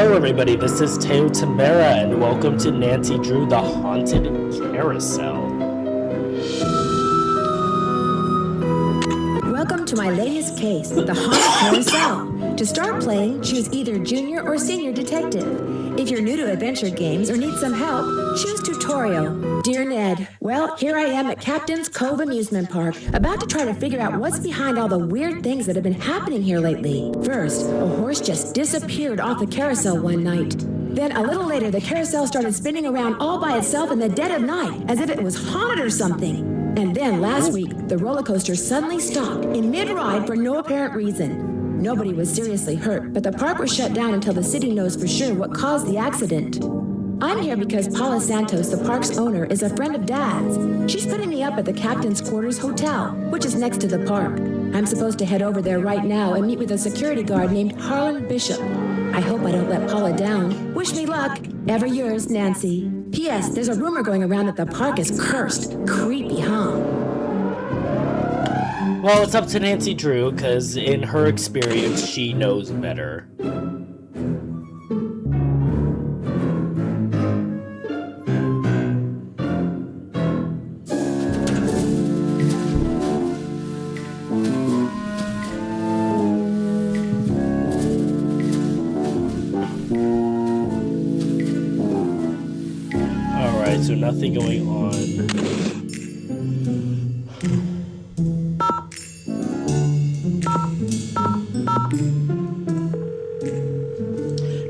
Hello everybody, this is Teo Tamara and welcome to Nancy Drew, the Haunted Carousel. Welcome to my latest case, the Haunted Carousel. To start playing, choose either junior or senior detective. If you're new to adventure games or need some help, choose tutorial. Dear Ned, well, here I am at Captain's Cove Amusement Park, about to try to figure out what's behind all the weird things that have been happening here lately. First, a horse just disappeared off the carousel one night. Then a little later, the carousel started spinning around all by itself in the dead of night, as if it was haunted or something. And then last week, the roller coaster suddenly stopped in mid-ride for no apparent reason. Nobody was seriously hurt, but the park was shut down until the city knows for sure what caused the accident. I'm here because Paula Santos, the park's owner, is a friend of Dad's. She's putting me up at the Captain's Quarters Hotel, which is next to the park. I'm supposed to head over there right now and meet with a security guard named Harlan Bishop. I hope I don't let Paula down. Wish me luck. Ever yours, Nancy. P.S. There's a rumor going around that the park is cursed. Creepy, huh? Well, it's up to Nancy Drew, because in her experience, she knows better. Alright, so nothing going on.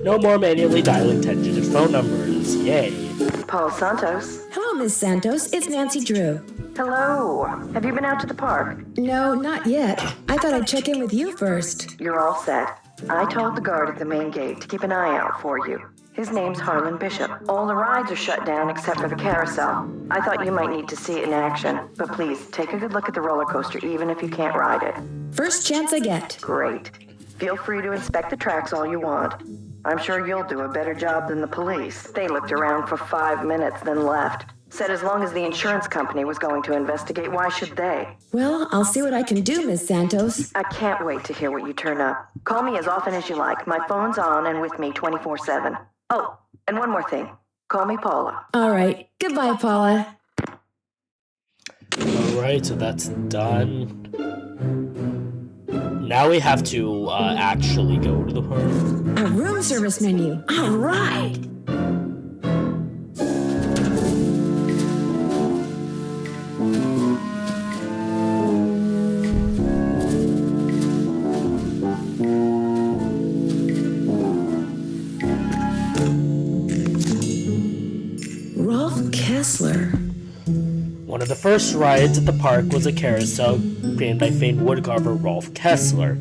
No more manually dialing 10-digit phone numbers. Yay. Paul Santos. Hello, Miss Santos. It's Nancy Drew. Hello. Have you been out to the park? No, not yet. I thought I'd check in with you first. You're all set. I told the guard at the main gate to keep an eye out for you. His name's Harlan Bishop. All the rides are shut down except for the carousel. I thought you might need to see it in action, but please, take a good look at the roller coaster even if you can't ride it. First chance I get. Great. Feel free to inspect the tracks all you want. I'm sure you'll do a better job than the police. They looked around for 5 minutes, then left. Said as long as the insurance company was going to investigate, why should they? Well, I'll see what I can do, Miss Santos. I can't wait to hear what you turn up. Call me as often as you like. My phone's on and with me 24/7. Oh, and one more thing. Call me Paula. All right. Goodbye, Paula. Alright, so that's done. Now we have to actually go to the park. A room service menu. All right. Rolf Kessler. One of the first rides at the park was a carousel created by famed woodcarver Rolf Kessler.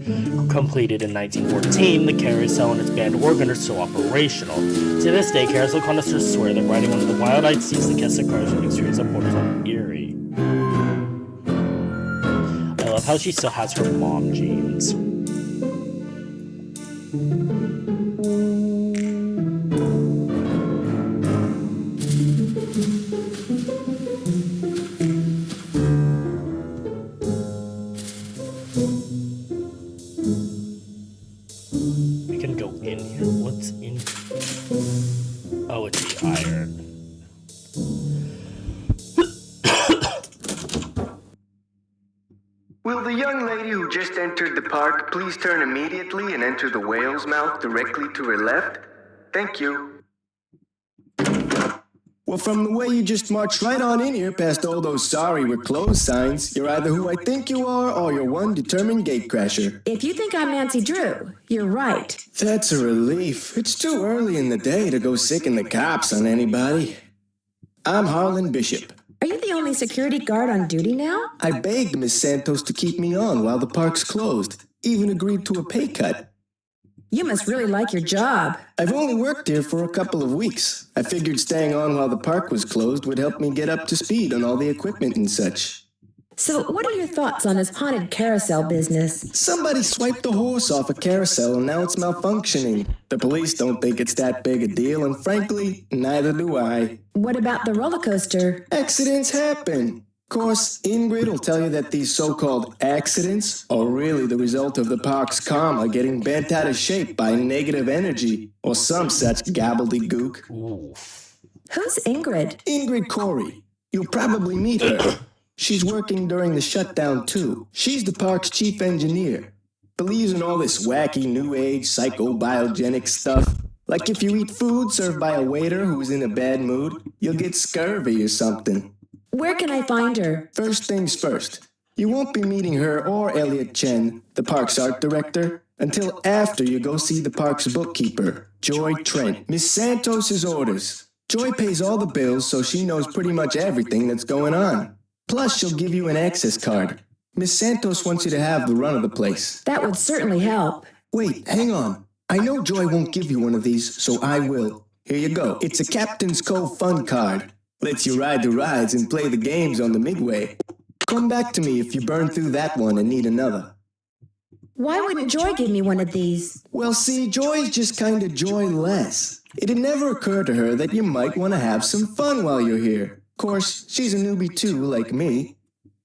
Completed in 1914, the carousel and its band organ are still operational. To this day, carousel connoisseurs swear that riding one of the wild-eyed seats the Kessler cars would experience that borders on eerie. I love how she still has her mom jeans. We can go in here. What's in? Oh, it's the iron. Will the young lady who just entered the park please turn immediately and enter the whale's mouth directly to her left? Thank you. Well, from the way you just marched right on in here past all those sorry we're closed signs, you're either who I think you are or you're one determined gatecrasher. If you think I'm Nancy Drew, you're right. That's a relief. It's too early in the day to go sicking the cops on anybody. I'm Harlan Bishop. Are you the only security guard on duty now? I begged Miss Santos to keep me on while the park's closed, even agreed to a pay cut. You must really like your job. I've only worked here for a couple of weeks. I figured staying on while the park was closed would help me get up to speed on all the equipment and such. So what are your thoughts on this haunted carousel business? Somebody swiped a horse off a carousel and now it's malfunctioning. The police don't think it's that big a deal, and frankly, neither do I. What about the roller coaster? Accidents happen. Course, Ingrid will tell you that these so-called accidents are really the result of the park's karma getting bent out of shape by negative energy or some such gobbledygook. Who's Ingrid? Ingrid Corey. You'll probably meet her. She's working during the shutdown too. She's the park's chief engineer. Believes in all this wacky new age psychobiogenic stuff. Like if you eat food served by a waiter who's in a bad mood, you'll get scurvy or something. Where can I find her? First things first. You won't be meeting her or Elliot Chen, the park's art director, until after you go see the park's bookkeeper, Joy Trent. Miss Santos' orders. Joy pays all the bills, so she knows pretty much everything that's going on. Plus, she'll give you an access card. Miss Santos wants you to have the run of the place. That would certainly help. Wait, hang on. I know Joy won't give you one of these, so I will. Here you go. It's a Captain's Cove Fun card. Lets you ride the rides and play the games on the Midway. Come back to me if you burn through that one and need another. Why wouldn't Joy give me one of these? Well, see, Joy's just kind of joyless. It had never occurred to her that you might want to have some fun while you're here. Of course, she's a newbie too, like me.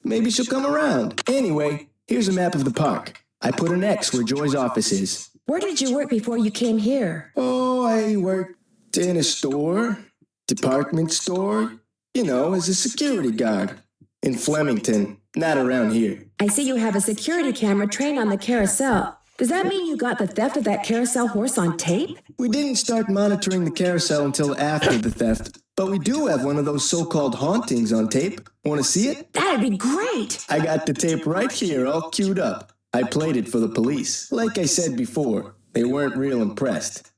Maybe she'll come around. Anyway, here's a map of the park. I put an X where Joy's office is. Where did you work before you came here? Oh, I worked in a store. Department store, as a security guard. In Flemington, not around here. I see you have a security camera trained on the carousel. Does that mean you got the theft of that carousel horse on tape? We didn't start monitoring the carousel until after the theft, but we do have one of those so-called hauntings on tape. Want to see it? That'd be great! I got the tape right here, all queued up. I played it for the police. Like I said before, they weren't real impressed.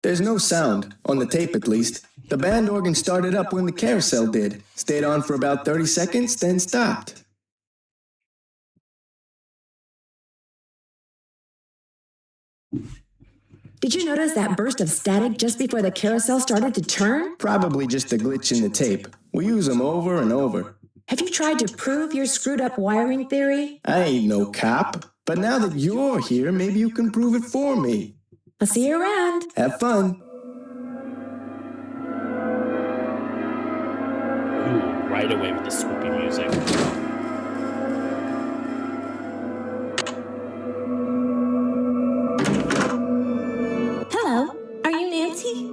There's no sound, on the tape at least. The band organ started up when the carousel did. Stayed on for about 30 seconds, then stopped. Did you notice that burst of static just before the carousel started to turn? Probably just a glitch in the tape. We use them over and over. Have you tried to prove your screwed up wiring theory? I ain't no cop, but now that you're here, maybe you can prove it for me. I'll see you around. Have fun. Ooh, right away with the swoopy music. Hello, are you Nancy?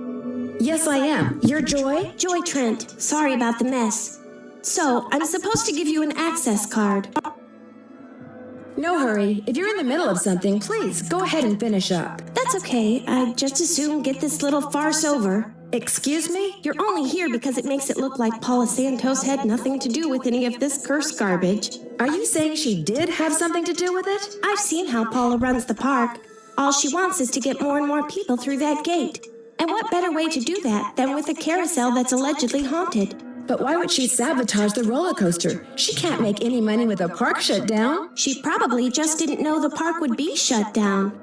Yes, I am. You're Joy? Joy Trent. Sorry about the mess. So, I'm supposed to give you an access card. No hurry. If you're in the middle of something, please go ahead and finish up. That's okay. I'd just as soon get this little farce over. Excuse me? You're only here because it makes it look like Paula Santos had nothing to do with any of this cursed garbage. Are you saying she did have something to do with it? I've seen how Paula runs the park. All she wants is to get more and more people through that gate. And what better way to do that than with a carousel that's allegedly haunted? But why would she sabotage the roller coaster? She can't make any money with the park shut down. She probably just didn't know the park would be shut down.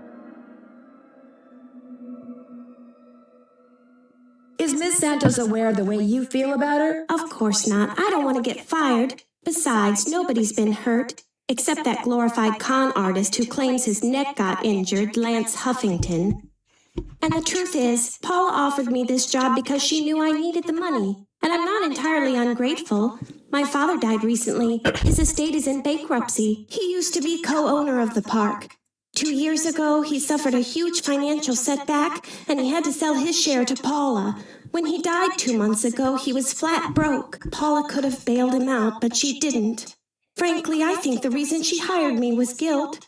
Is Miss Santos aware of the way you feel about her? Of course not. I don't want to get fired. Besides, nobody's been hurt, except that glorified con artist who claims his neck got injured, Lance Huffington. And the truth is, Paula offered me this job because she knew I needed the money. And I'm not entirely ungrateful. My father died recently. His estate is in bankruptcy. He used to be co-owner of the park. 2 years ago, he suffered a huge financial setback, and he had to sell his share to Paula. When he died 2 months ago, he was flat broke. Paula could have bailed him out, but she didn't. Frankly, I think the reason she hired me was guilt.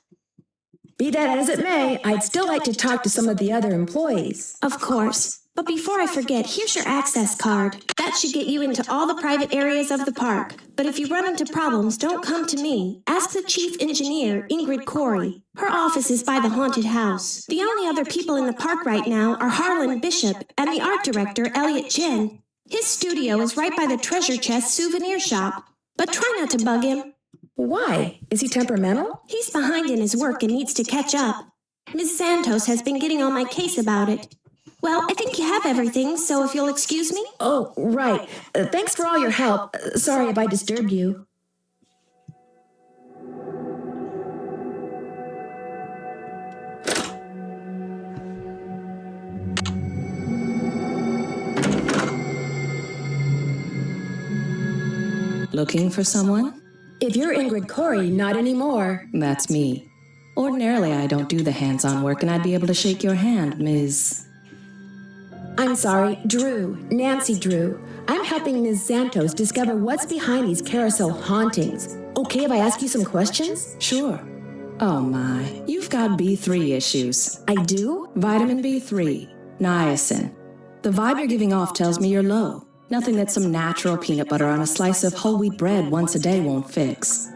Be that as it may, I'd still like to talk to some of the other employees. Of course. But before I forget, here's your access card. That should get you into all the private areas of the park. But if you run into problems, don't come to me. Ask the chief engineer, Ingrid Corey. Her office is by the haunted house. The only other people in the park right now are Harlan Bishop and the art director, Elliot Chen. His studio is right by the treasure chest souvenir shop. But try not to bug him. Why? Is he temperamental? He's behind in his work and needs to catch up. Miss Santos has been getting on my case about it. Well, I think you have everything, so if you'll excuse me. Oh, right. Thanks for all your help. Sorry if I disturbed you. Looking for someone? If you're Ingrid Corey, not anymore. That's me. Ordinarily, I don't do the hands-on work, and I'd be able to shake your hand, Ms. I'm sorry, Drew. Nancy Drew. I'm helping Ms. Santos discover what's behind these carousel hauntings. Okay if I ask you some questions? Sure. Oh my, you've got B3 issues. I do? Vitamin B3, niacin. The vibe you're giving off tells me you're low. Nothing that some natural peanut butter on a slice of whole wheat bread once a day won't fix.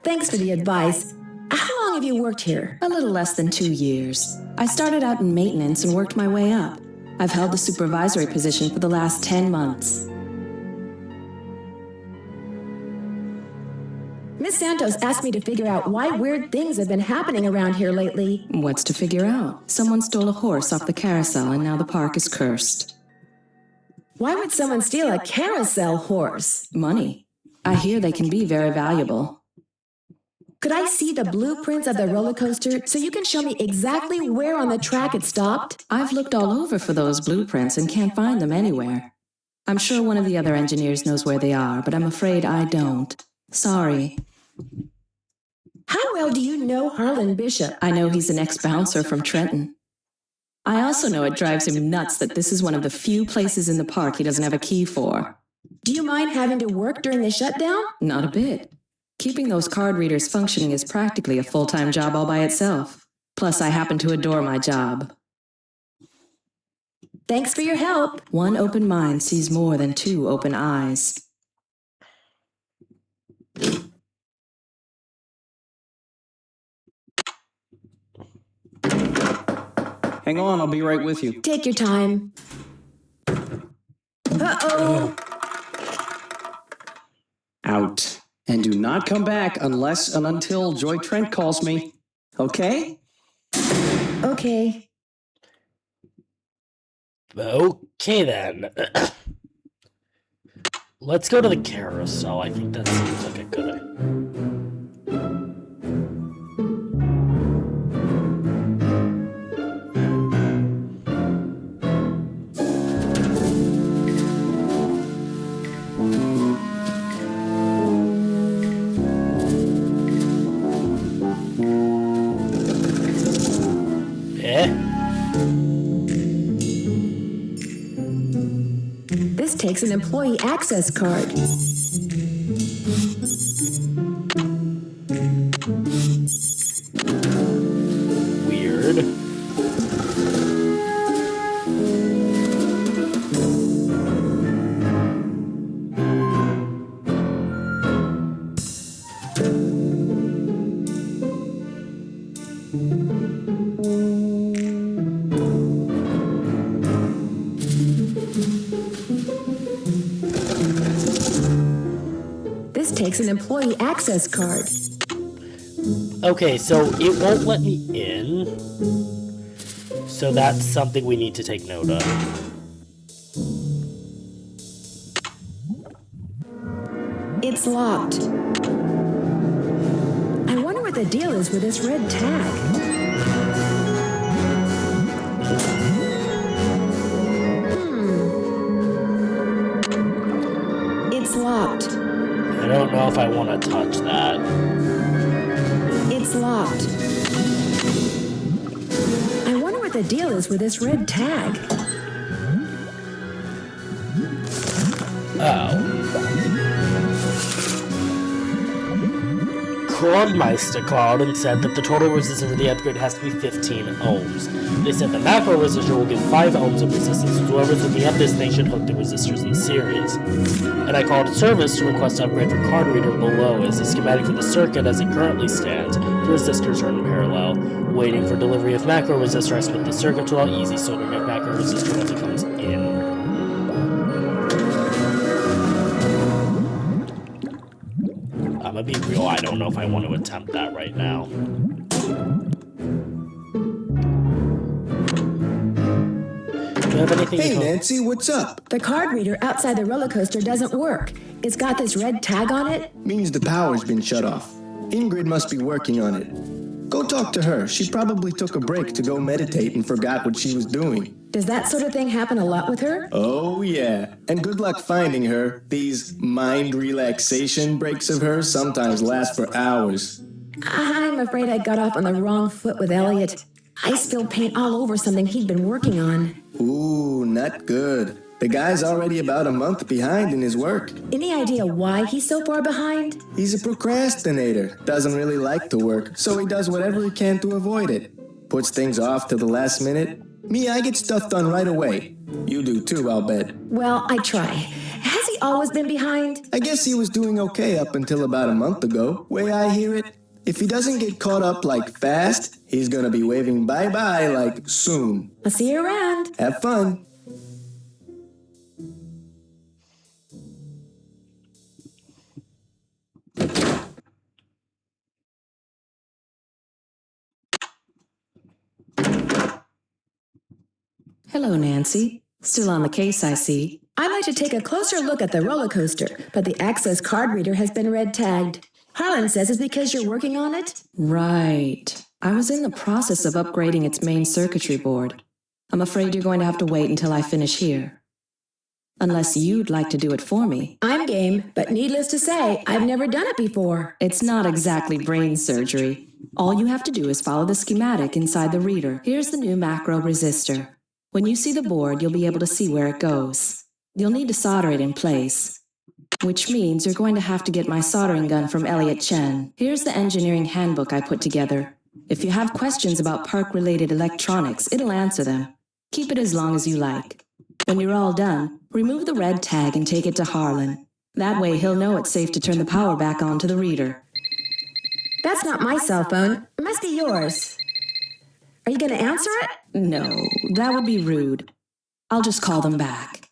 Thanks for the advice. How long have you worked here? A little less than 2 years. I started out in maintenance and worked my way up. I've held the supervisory position for the last 10 months. Miss Santos asked me to figure out why weird things have been happening around here lately. What's to figure out? Someone stole a horse off the carousel and now the park is cursed. Why would someone steal a carousel horse? Money. I hear they can be very valuable. Could I see the blueprints of the roller coaster so you can show me exactly where on the track it stopped? I've looked all over for those blueprints and can't find them anywhere. I'm sure one of the other engineers knows where they are, but I'm afraid I don't. Sorry. How well do you know Harlan Bishop? I know he's an ex-bouncer from Trenton. I also know it drives him nuts that this is one of the few places in the park he doesn't have a key for. Do you mind having to work during the shutdown? Not a bit. Keeping those card readers functioning is practically a full-time job all by itself. Plus, I happen to adore my job. Thanks for your help. One open mind sees more than 2 open eyes. Hang on, I'll be right with you. Take your time. Uh-oh. Out. And do not come back unless and until Joy Trent calls me. Okay? Okay. Okay then. Let's go to the carousel. I think that seems like a good idea. This takes an employee access card. Weird. This takes an employee access card. Okay, so it won't let me in. So that's something we need to take note of. It's locked. I wonder what the deal is with this red tag. It's locked. I don't know if I want to touch that. It's locked. I wonder what the deal is with this red tag. Oh. Kronmeister called and said that the total resistance of the upgrade has to be 15 ohms. They said the macro resistor will give 5 ohms of resistance, so whoever's looking at this thing should hook the resistors in series. And I called service to request an upgrade for card reader below as the schematic for the circuit as it currently stands. The resistors are in parallel. Waiting for delivery of macro resistor, I split the circuit to allow easy soldering of macro resistor once it comes in. I'm gonna be real, I don't know if I want to attempt that right now. Do you have anything Hey, to Nancy, what's up? The card reader outside the roller coaster doesn't work. It's got this red tag on it. Means the power's been shut off. Ingrid must be working on it. Go talk to her. She probably took a break to go meditate and forgot what she was doing. Does that sort of thing happen a lot with her? Oh, yeah. And good luck finding her. These mind relaxation breaks of hers sometimes last for hours. I'm afraid I got off on the wrong foot with Elliot. I spilled paint all over something he'd been working on. Ooh, not good. The guy's already about a month behind in his work. Any idea why he's so far behind? He's a procrastinator. Doesn't really like to work, so he does whatever he can to avoid it. Puts things off to the last minute. Me, I get stuff done right away. You do too, I'll bet. Well, I try. Has he always been behind? I guess he was doing okay up until about a month ago, way I hear it. If he doesn't get caught up like fast, he's gonna be waving bye-bye like soon. I'll see you around. Have fun. Hello, Nancy. Still on the case, I see. I'd like to take a closer look at the roller coaster, but the access card reader has been red tagged. Harlan says it's because you're working on it? Right. I was in the process of upgrading its main circuitry board. I'm afraid you're going to have to wait until I finish here. Unless you'd like to do it for me. I'm game, but needless to say, I've never done it before. It's not exactly brain surgery. All you have to do is follow the schematic inside the reader. Here's the new macro resistor. When you see the board, you'll be able to see where it goes. You'll need to solder it in place, which means you're going to have to get my soldering gun from Elliot Chen. Here's the engineering handbook I put together. If you have questions about park-related electronics, it'll answer them. Keep it as long as you like. When you're all done, remove the red tag and take it to Harlan. That way he'll know it's safe to turn the power back on to the reader. That's not my cell phone. It must be yours. Are you going to answer it? No, that would be rude. I'll just call them back.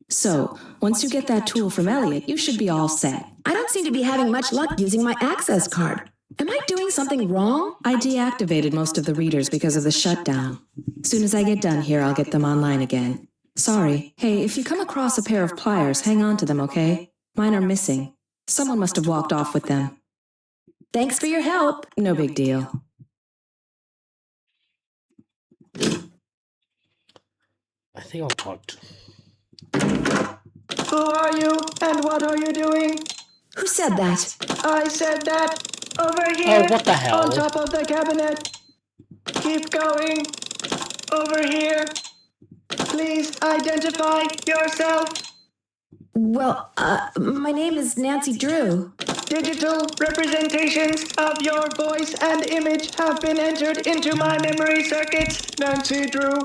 So, once you get that tool from Elliot, you should be all set. I don't seem to be having much luck using my access card. Am I doing something wrong? I deactivated most of the readers because of the shutdown. Soon as I get done here, I'll get them online again. Sorry. Hey, if you come across a pair of pliers, hang on to them, okay? Mine are missing. Someone must have walked off with them. Thanks for your help. No big deal. I think I'll talk to... Who are you and what are you doing? Who said that? I said that. Over here. Oh, what the hell? On top of the cabinet. Keep going. Over here. Please identify yourself. Well, my name is Nancy Drew. Digital representations of your voice and image have been entered into my memory circuits, Nancy Drew.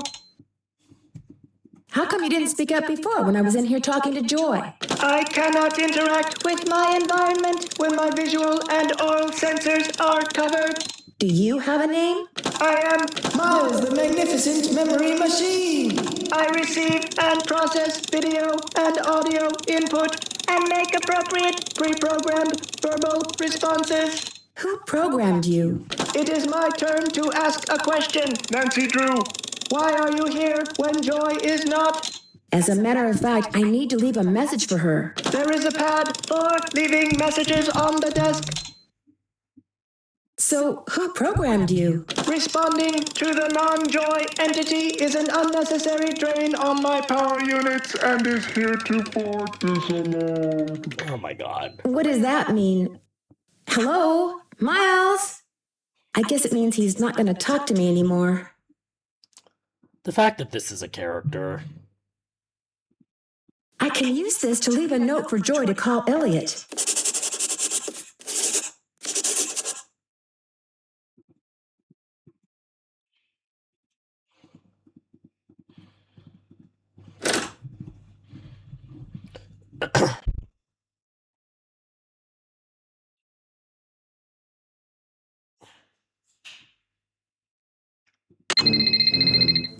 How come you didn't speak up before when I was in here talking to Joy? I cannot interact with my environment when my visual and oral sensors are covered. Do you have a name? I am Miles, the magnificent memory machine. I receive and process video and audio input and make appropriate pre-programmed verbal responses. Who programmed you? It is my turn to ask a question, Nancy Drew. Why are you here when Joy is not? As a matter of fact, I need to leave a message for her. There is a pad for leaving messages on the desk. So, who programmed you? Responding to the non-Joy entity is an unnecessary drain on my power units and is heretofore disallowed. Oh my god. What does that mean? Hello? Miles? I guess it means he's not going to talk to me anymore. The fact that this is a character... I can use this to leave a note for Joy to call Elliot.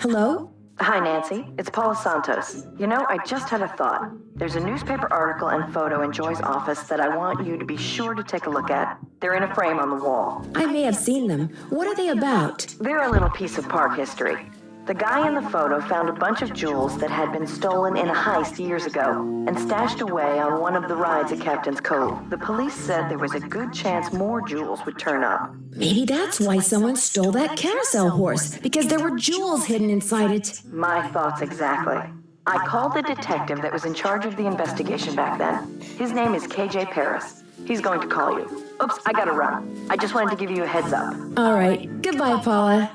Hello? Hi, Nancy. It's Paula Santos. You know, I just had a thought. There's a newspaper article and photo in Joy's office that I want you to be sure to take a look at. They're in a frame on the wall. I may have seen them. What are they about? They're a little piece of park history. The guy in the photo found a bunch of jewels that had been stolen in a heist years ago and stashed away on one of the rides at Captain's Cove. The police said there was a good chance more jewels would turn up. Maybe that's why someone stole that carousel horse, because there were jewels hidden inside it. My thoughts exactly. I called the detective that was in charge of the investigation back then. His name is KJ Paris. He's going to call you. Oops, I gotta run. I just wanted to give you a heads up. All right. Goodbye, Paula.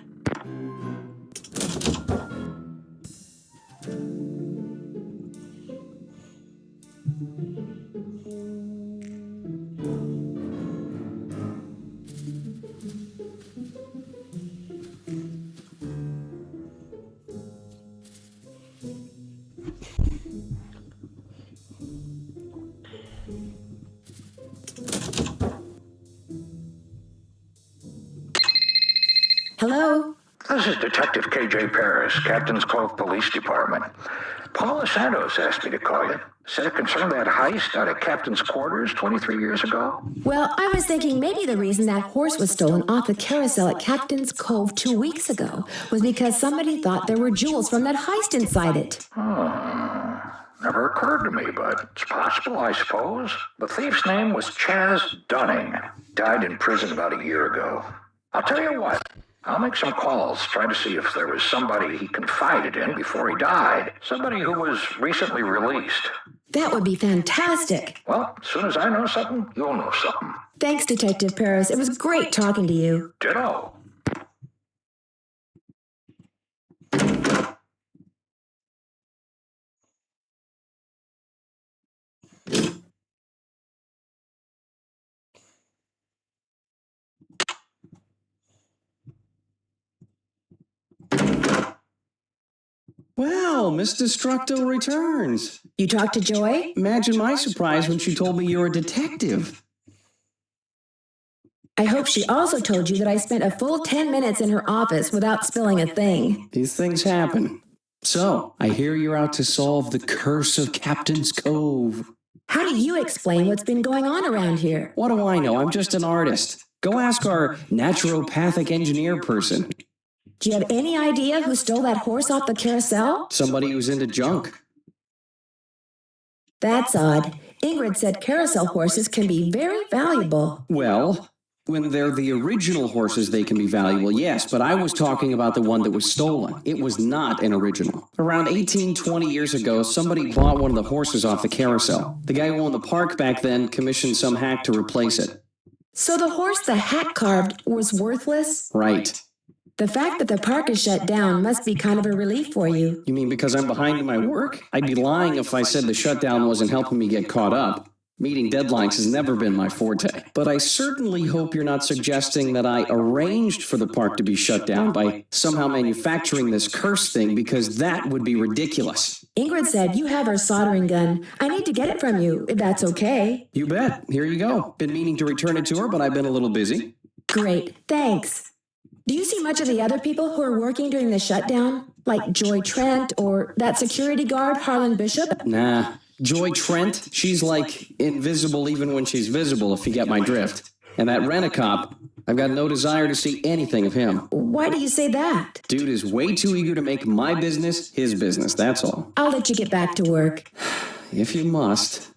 Hello? This is Detective KJ Paris, Captain's Cove Police Department. Paula Santos asked me to call you. Said it concerned that heist out of Captain's quarters 23 years ago. Well, I was thinking maybe the reason that horse was stolen off the carousel at Captain's Cove 2 weeks ago was because somebody thought there were jewels from that heist inside it. Never occurred to me, but it's possible, I suppose. The thief's name was Chaz Dunning. Died in prison about a year ago. I'll tell you what. I'll make some calls, try to see if there was somebody he confided in before he died. Somebody who was recently released. That would be fantastic. Well, as soon as I know something, you'll know something. Thanks, Detective Paris. It was great talking to you. Ditto. Well, Miss Destructo returns. You talked to Joy? Imagine my surprise when she told me you're a detective. I hope she also told you that I spent a full 10 minutes in her office without spilling a thing. These things happen. So, I hear you're out to solve the curse of Captain's Cove. How do you explain what's been going on around here? What do I know? I'm just an artist. Go ask our naturopathic engineer person. Do you have any idea who stole that horse off the carousel? Somebody who's into junk. That's odd. Ingrid said carousel horses can be very valuable. Well, when they're the original horses, they can be valuable, yes, but I was talking about the one that was stolen. It was not an original. Around 20 years ago, somebody bought one of the horses off the carousel. The guy who owned the park back then commissioned some hack to replace it. So the horse the hack carved was worthless? Right. The fact that the park is shut down must be kind of a relief for you. You mean because I'm behind in my work? I'd be lying if I said the shutdown wasn't helping me get caught up. Meeting deadlines has never been my forte. But I certainly hope you're not suggesting that I arranged for the park to be shut down by somehow manufacturing this curse thing, because that would be ridiculous. Ingrid said you have her soldering gun. I need to get it from you, if that's okay. You bet. Here you go. Been meaning to return it to her, but I've been a little busy. Great. Thanks. Do you see much of the other people who are working during the shutdown? Like Joy Trent or that security guard, Harlan Bishop? Nah. Joy Trent, she's like invisible even when she's visible, if you get my drift. And that rent-a-cop, I've got no desire to see anything of him. Why do you say that? Dude is way too eager to make my business his business, that's all. I'll let you get back to work. If you must.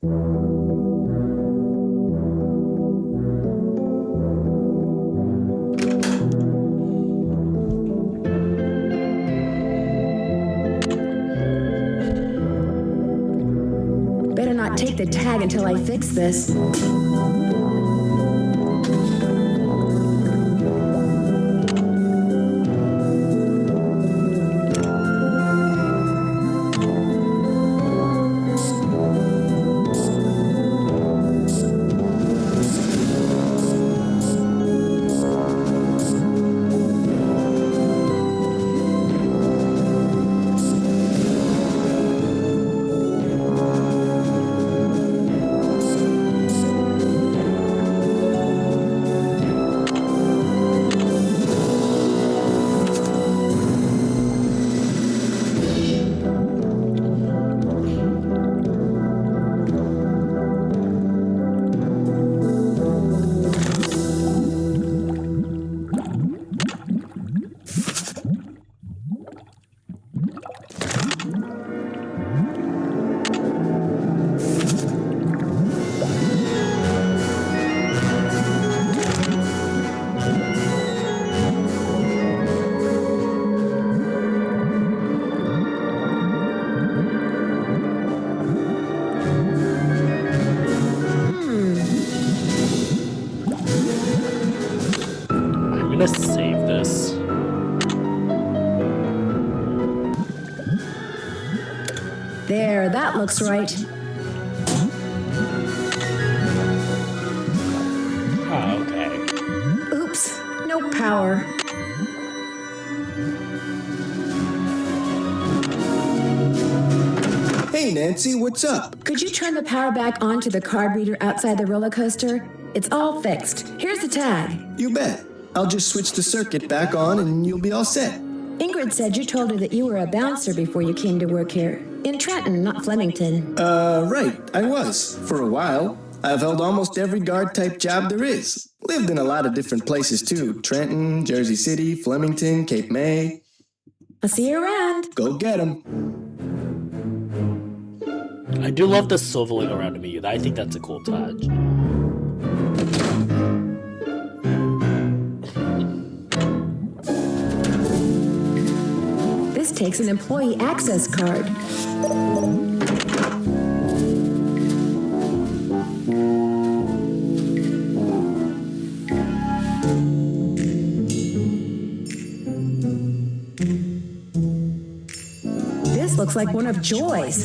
Better not take the tag until I fix this. That looks right. Oh, okay. Oops, no power. Hey, Nancy, what's up? Could you turn the power back on to the card reader outside the roller coaster? It's all fixed. Here's the tag. You bet. I'll just switch the circuit back on and you'll be all set. Ingrid said you told her that you were a bouncer before you came to work here. In Trenton, not Flemington. Right, I was. For a while. I've held almost every guard-type job there is. Lived in a lot of different places, too. Trenton, Jersey City, Flemington, Cape May. I'll see you around. Go get 'em. I do love the swiveling around me. I think that's a cool touch. This takes an employee access card. This looks like one of Joy's.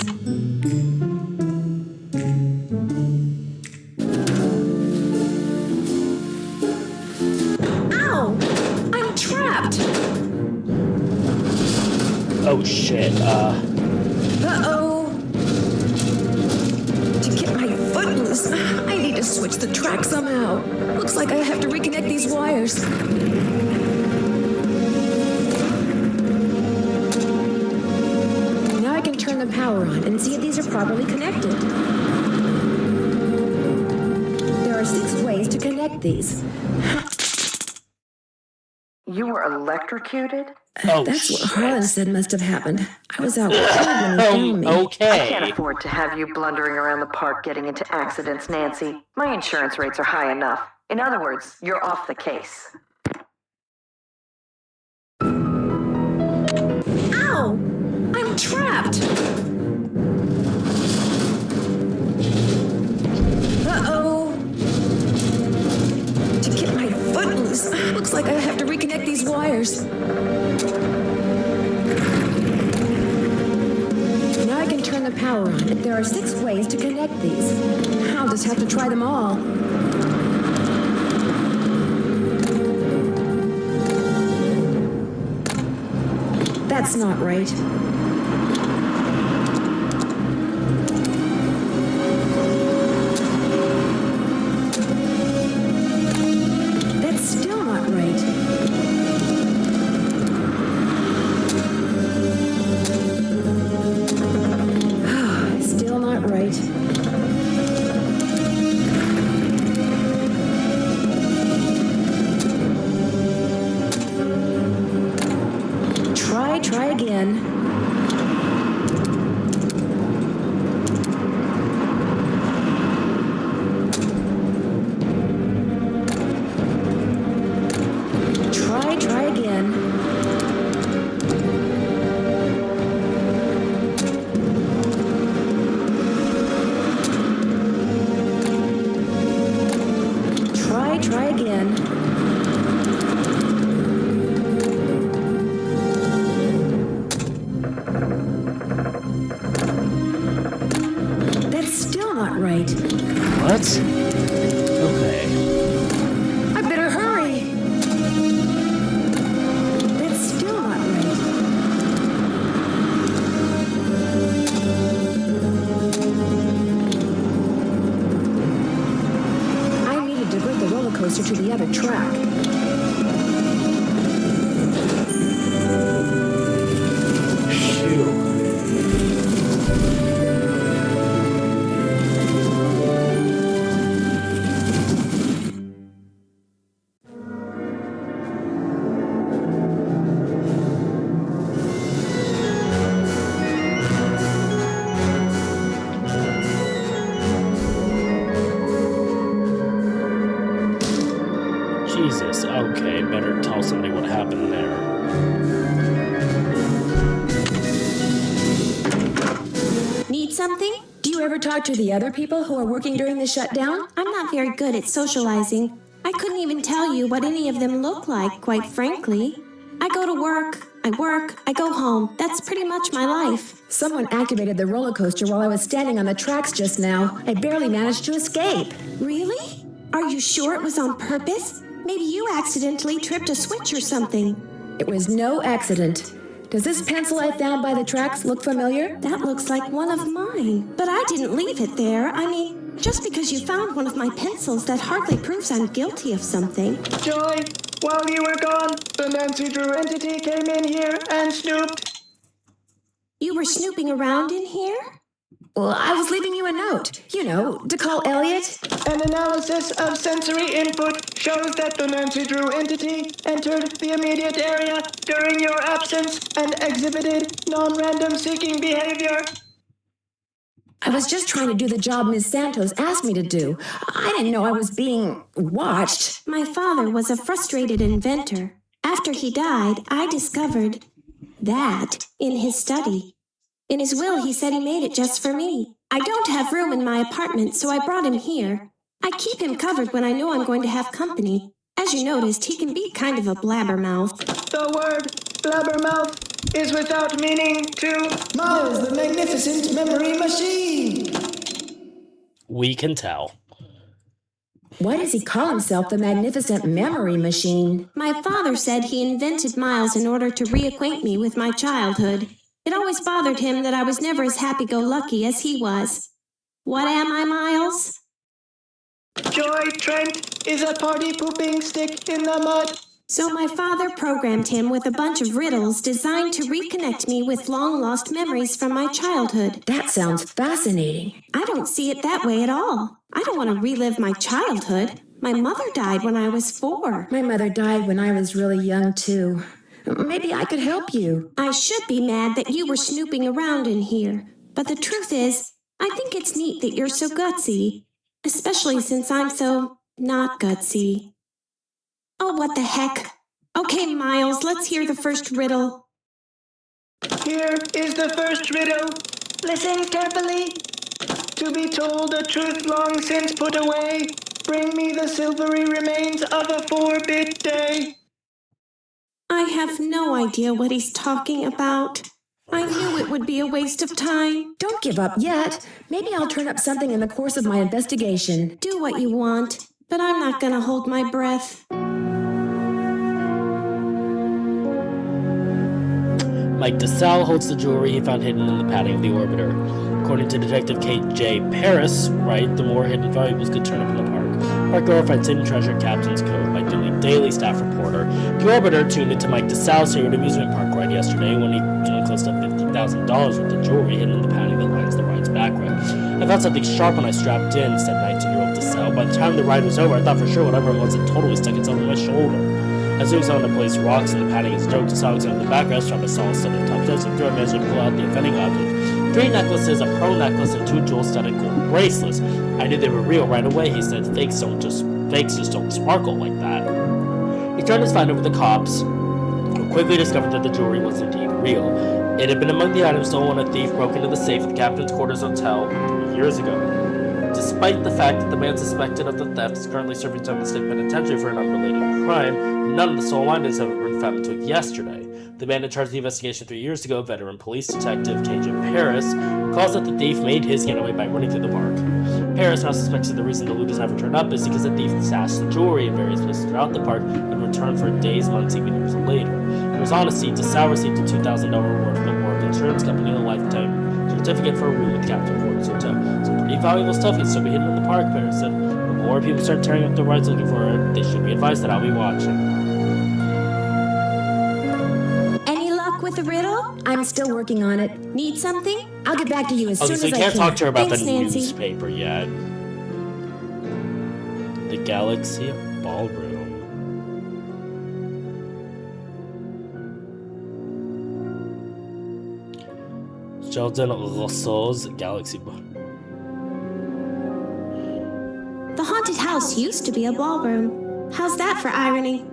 Ow! I'm trapped! Oh shit, Uh-oh! To get my foot loose, I need to switch the track somehow. Looks like I have to reconnect these wires. Now I can turn the power on and see if these are properly connected. There are 6 ways to connect these. You were electrocuted? oh That's what shit. Harlan said must have happened. I was out cold when he found me. I Okay. can't afford to have you blundering around the park getting into accidents, Nancy. My insurance rates are high enough. In other words, you're off the case. Ow! I'm trapped! Uh-oh! To get my foot loose, looks like I have to reconnect these wires. Now I can turn the power on. There are 6 ways to connect these. I'll just have to try them all. That's not right. That's still not right. Still not right. Try again. Try again. Try again. That's still not right. What? Okay. I better hurry. That's still not right. I need to divert the roller coaster to the other track. Phew. Jesus, okay, better tell somebody what happened there. Need something? Do you ever talk to the other people who are working during the shutdown? I'm not very good at socializing. I couldn't even tell you what any of them look like, quite frankly. I go to work, I work, I go home. That's pretty much my life. Someone activated the roller coaster while I was standing on the tracks just now. I barely managed to escape. Really? Are you sure it was on purpose? Maybe you accidentally tripped a switch or something. It was no accident. Does this pencil I found by the tracks look familiar? That looks like one of mine. But I didn't leave it there. I mean, just because you found one of my pencils, that hardly proves I'm guilty of something. Joy, while you were gone, the Nancy Drew entity came in here and snooped. You were snooping around in here? Well, I was leaving you a note. You know, to call Elliot. An analysis of sensory input shows that the Nancy Drew entity entered the immediate area during your absence and exhibited non-random seeking behavior. I was just trying to do the job Ms. Santos asked me to do. I didn't know I was being watched. My father was a frustrated inventor. After he died, I discovered that in his study. In his will, he said he made it just for me. I don't have room in my apartment, so I brought him here. I keep him covered when I know I'm going to have company. As you noticed, he can be kind of a blabbermouth. The word blabbermouth is without meaning to Miles, the magnificent memory machine. We can tell. Why does he call himself the magnificent memory machine? My father said he invented Miles in order to reacquaint me with my childhood. It always bothered him that I was never as happy-go-lucky as he was. What am I, Miles? Joy Trent is a party-pooping stick in the mud. So my father programmed him with a bunch of riddles designed to reconnect me with long-lost memories from my childhood. That sounds fascinating. I don't see it that way at all. I don't want to relive my childhood. My mother died when I was 4. My mother died when I was really young, too. Maybe I could help you. I should be mad that you were snooping around in here. But the truth is, I think it's neat that you're so gutsy. Especially since I'm so not gutsy. Oh, what the heck. Okay, Miles, let's hear the first riddle. Here is the first riddle. Listen carefully. To be told a truth long since put away, bring me the silvery remains of a 4-bit day. I have no idea what he's talking about. I knew it would be a waste of time. Don't give up yet. Maybe I'll turn up something in the course of my investigation. Do what you want, but I'm not going to hold my breath. Mike DeSalle holds the jewelry he found hidden in the padding of the orbiter. According to Detective K.J. Paris, the more hidden valuables could turn up in the park. Park Girl finds hidden treasure Captain's Cove by Daily staff reporter. The orbiter tuned into Mike DeSalle's favorite amusement park ride yesterday when he won close to $50,000 worth of jewelry hidden in the padding that lines the ride's back way. I felt something sharp when I strapped in, said 19-year-old DeSalle. By the time the ride was over, I thought for sure whatever it was had totally stuck itself in my shoulder. As soon as someone to place rocks in the padding is joked, DeSalle examined the backrest, found a solid studded top steps, and threw a measure to pull out the offending object. 3 necklaces, a pearl necklace, and 2 jewel-studded gold bracelets. I knew they were real right away, he said. Fakes just don't sparkle like that. He turned his find over the cops, who quickly discovered that the jewelry was indeed real. It had been among the items stolen when a thief broke into the safe at the Captain's Quarters Hotel 3 years ago. Despite the fact that the man suspected of the theft is currently serving time in the state penitentiary for an unrelated crime, none of the stolen items have been found until yesterday. The man in charge of the investigation 3 years ago, veteran police detective K.J. Paris, calls that the thief made his getaway by running through the park. Paris now suspects that the reason the loot has never turned up is because the thief stashed the jewelry in various places throughout the park and returned for days, months, even years later. In his honesty, DeSalle received a $2,000 reward from the Warwick Insurance Company and a lifetime certificate for a room at Captain Quarters Hotel. Some pretty valuable stuff can still be hidden in the park, Paris said. When more people start tearing up the rides looking for it, they should be advised that I'll be watching. With a riddle? I'm still working on it. Need something? I'll get back to you as soon as I can. So you can't talk to her about Thanks, the Nancy. newspaper yet. The Galaxy Ballroom. Sheldon Rousseau's Galaxy Ballroom. The haunted house used to be a ballroom. How's that for irony?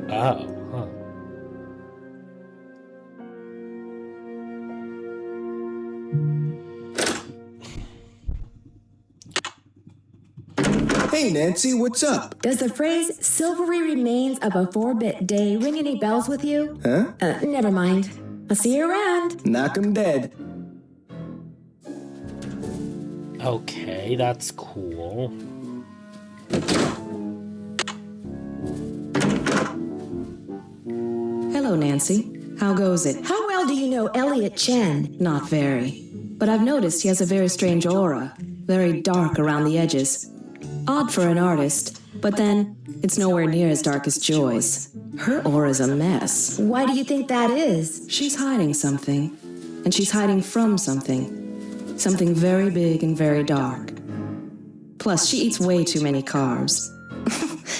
Oh. Hey, Nancy, what's up? Does the phrase silvery remains of a 4-bit day ring any bells with you? Huh? Never mind. I'll see you around. Knock 'em dead. Okay, that's cool. Hello, Nancy. How goes it? How well do you know Elliot Chen? Not very. But I've noticed he has a very strange aura. Very dark around the edges. Odd for an artist, but then it's nowhere near as dark as Joy's. Her aura's a mess. Why do you think that is? She's hiding something. And she's hiding from something. Something very big and very dark. Plus, she eats way too many carbs.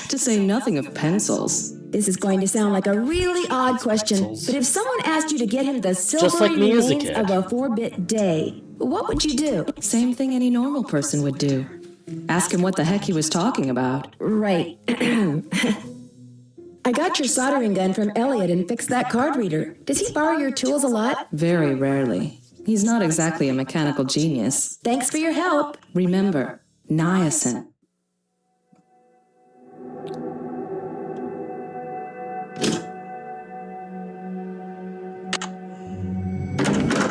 To say nothing of pencils. This is going to sound like a really odd question, but if someone asked you to get him the silvery like me as a remains kid. of a 4-bit day, what would you do? Same thing any normal person would do. Ask him what the heck he was talking about. Right. I got your soldering gun from Elliot and fixed that card reader. Does he borrow your tools a lot? Very rarely. He's not exactly a mechanical genius. Thanks for your help. Remember, niacin.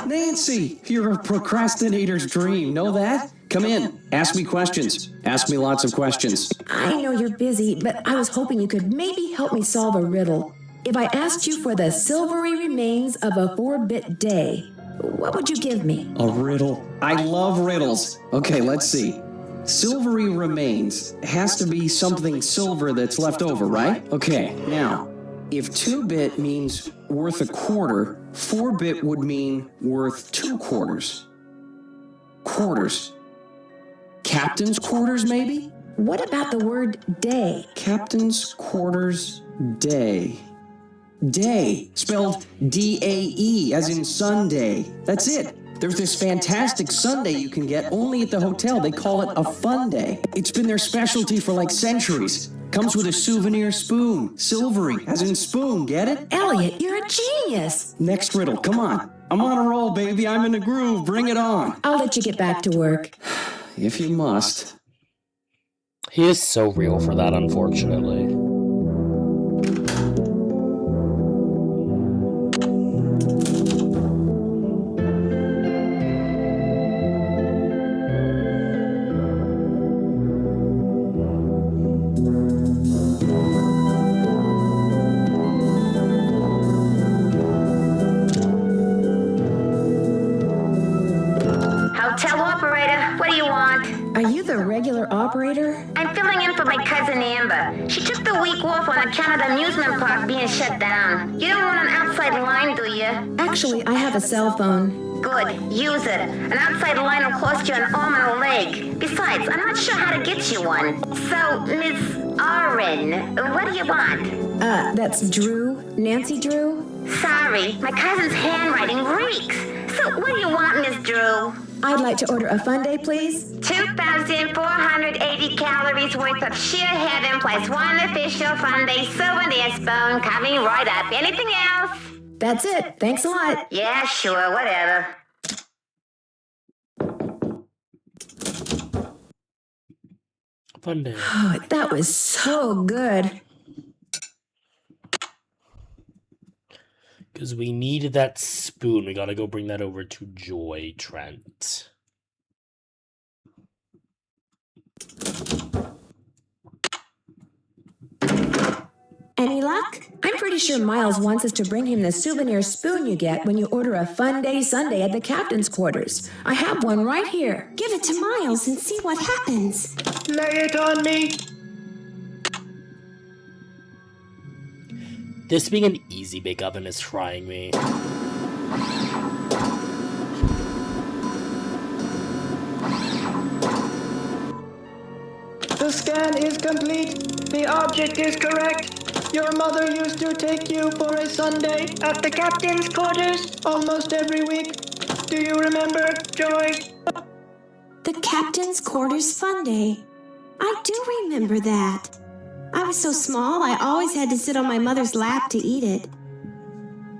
Nancy, you're a procrastinator's dream. Know that? Come in. Ask me questions. Ask me lots of questions. I know you're busy, but I was hoping you could maybe help me solve a riddle. If I asked you for the silvery remains of a 4-bit day, what would you give me? A riddle. I love riddles. Okay, let's see. Silvery remains has to be something silver that's left over, right? Okay, now, if 2-bit means worth a quarter, 4-bit would mean worth 2 quarters. Quarters. Captain's quarters, maybe? What about the word day? Captain's quarters day. Day, spelled D-A-E, as in Sunday. That's it. There's this fantastic sundae you can get only at the hotel. They call it a fun day. It's been their specialty for like centuries. Comes with a souvenir spoon. Silvery, as in spoon, get it? Elliot, you're a genius. Next riddle, come on. I'm on a roll, baby. I'm in a groove. Bring it on. I'll let you get back to work. If you must. He is so real for that, unfortunately. Hotel operator, what do you want? Are you the regular operator? I'm filling in for my cousin Amber. She took the week off on account of the amusement park being shut down. You don't want an outside line, do you? Actually, I have a cell phone. Good, use it. An outside line will cost you an arm and a leg. Besides, I'm not sure how to get you one. So, Miss Oren, what do you want? That's Drew. Nancy Drew? Sorry, my cousin's handwriting reeks. So, what do you want, Miss Drew? I'd like to order a fun day, please. 2,480 calories worth of sheer heaven plus one official fun day souvenir spoon coming right up. Anything else? That's it. Thanks a lot. Yeah, sure, whatever. Fun day. Oh, that was so good. Because we needed that spoon. We gotta go bring that over to Joy Trent. Any luck? I'm pretty sure Miles wants us to bring him the souvenir spoon you get when you order a fun day sundae at the captain's quarters. I have one right here. Give it to Miles and see what happens. Lay it on me. This being an easy bake oven is trying me. The scan is complete. The object is correct. Your mother used to take you for a sundae at the captain's quarters almost every week. Do you remember, Joy? The captain's quarters fun day. I do remember that. I was so small, I always had to sit on my mother's lap to eat it.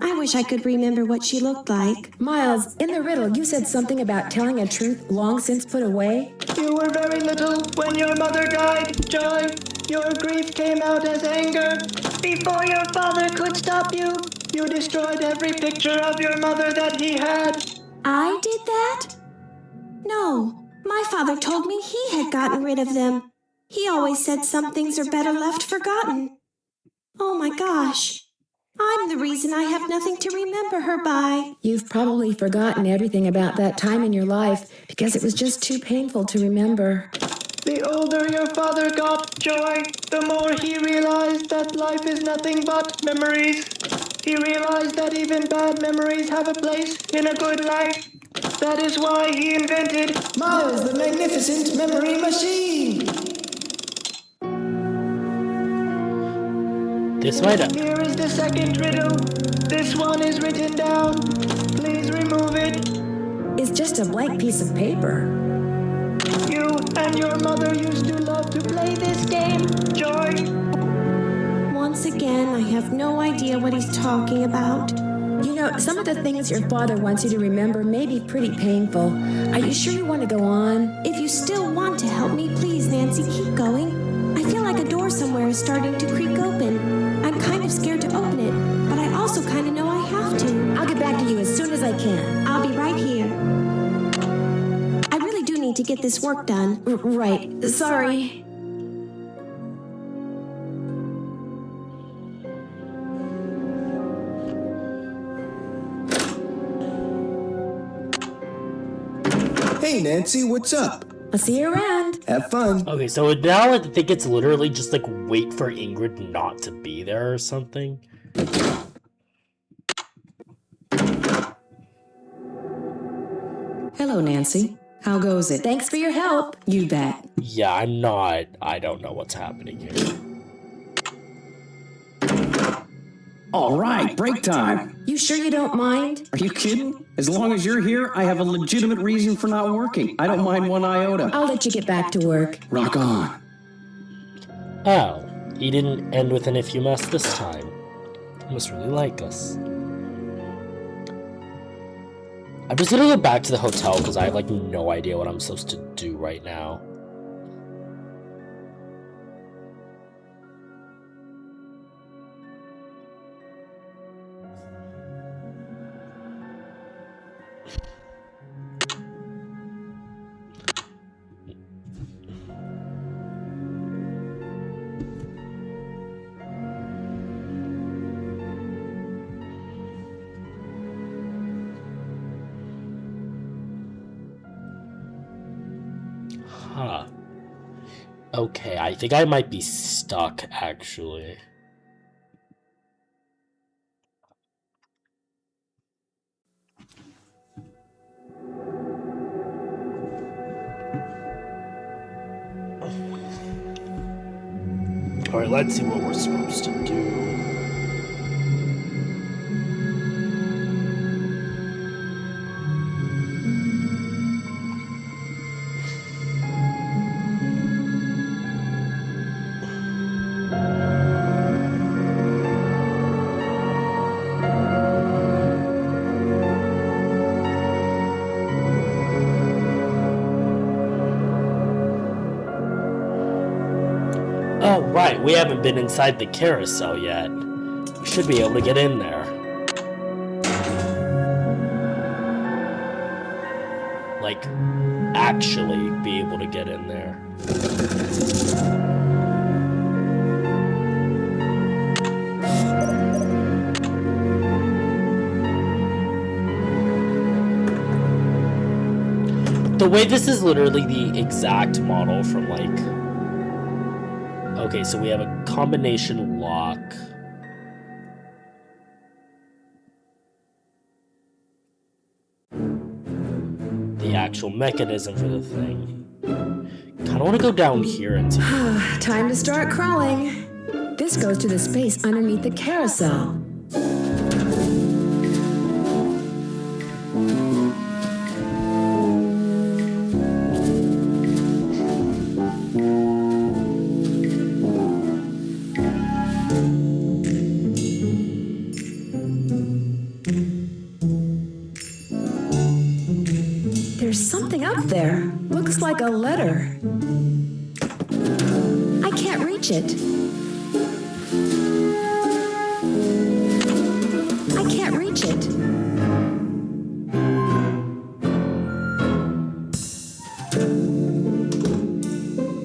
I wish I could remember what she looked like. Miles, in the riddle, you said something about telling a truth long since put away. You were very little when your mother died, Joy. Your grief came out as anger. Before your father could stop you, you destroyed every picture of your mother that he had. I did that? No, my father told me he had gotten rid of them. He always said some things are better left forgotten. Oh my gosh. I'm the reason I have nothing to remember her by. You've probably forgotten everything about that time in your life because it was just too painful to remember. The older your father got, Joy, the more he realized that life is nothing but memories. He realized that even bad memories have a place in a good life. That is why he invented Miles, the magnificent memory machine. This might have... Here is the second riddle. This one is written down. Please remove it. It's just a blank piece of paper. You and your mother used to love to play this game, Joy. Once again, I have no idea what he's talking about. You know, some of the things your father wants you to remember may be pretty painful. Are you sure you want to go on? If you still want to help me, please, Nancy, keep going. I feel like a door somewhere is starting to creak open. I'm kind of scared to open it, but I also kind of know I have to. I'll get back to you as soon as I can. I'll be right here. I really do need to get this work done. Right. Sorry. Hey, Nancy, what's up? I'll see you around. Have fun. Okay, so now I think it's literally just like wait for Ingrid not to be there or something. Hello, Nancy. How goes it? Thanks for your help. You bet. Yeah, I don't know what's happening here. All right, break time. You sure you don't mind? Are you kidding? As long as you're here, I have a legitimate reason for not working. I don't mind one iota. I'll let you get back to work. Rock on. Oh, he didn't end with an if you mess this time. He must really like us. I'm just gonna go back to the hotel because I have like no idea what I'm supposed to do right now. Huh. Okay, I think I might be stuck, actually. Alright, let's see what we're supposed to do. Oh, right, we haven't been inside the carousel yet. We should be able to get in there. Like, actually be able to get in there. The way this is literally the exact model from, like... Okay, so we have a combination lock. The actual mechanism for the thing. Kinda wanna go down here and see. Time to start crawling. This goes to the space underneath the carousel. up there. Looks like a letter. I can't reach it. I can't reach it.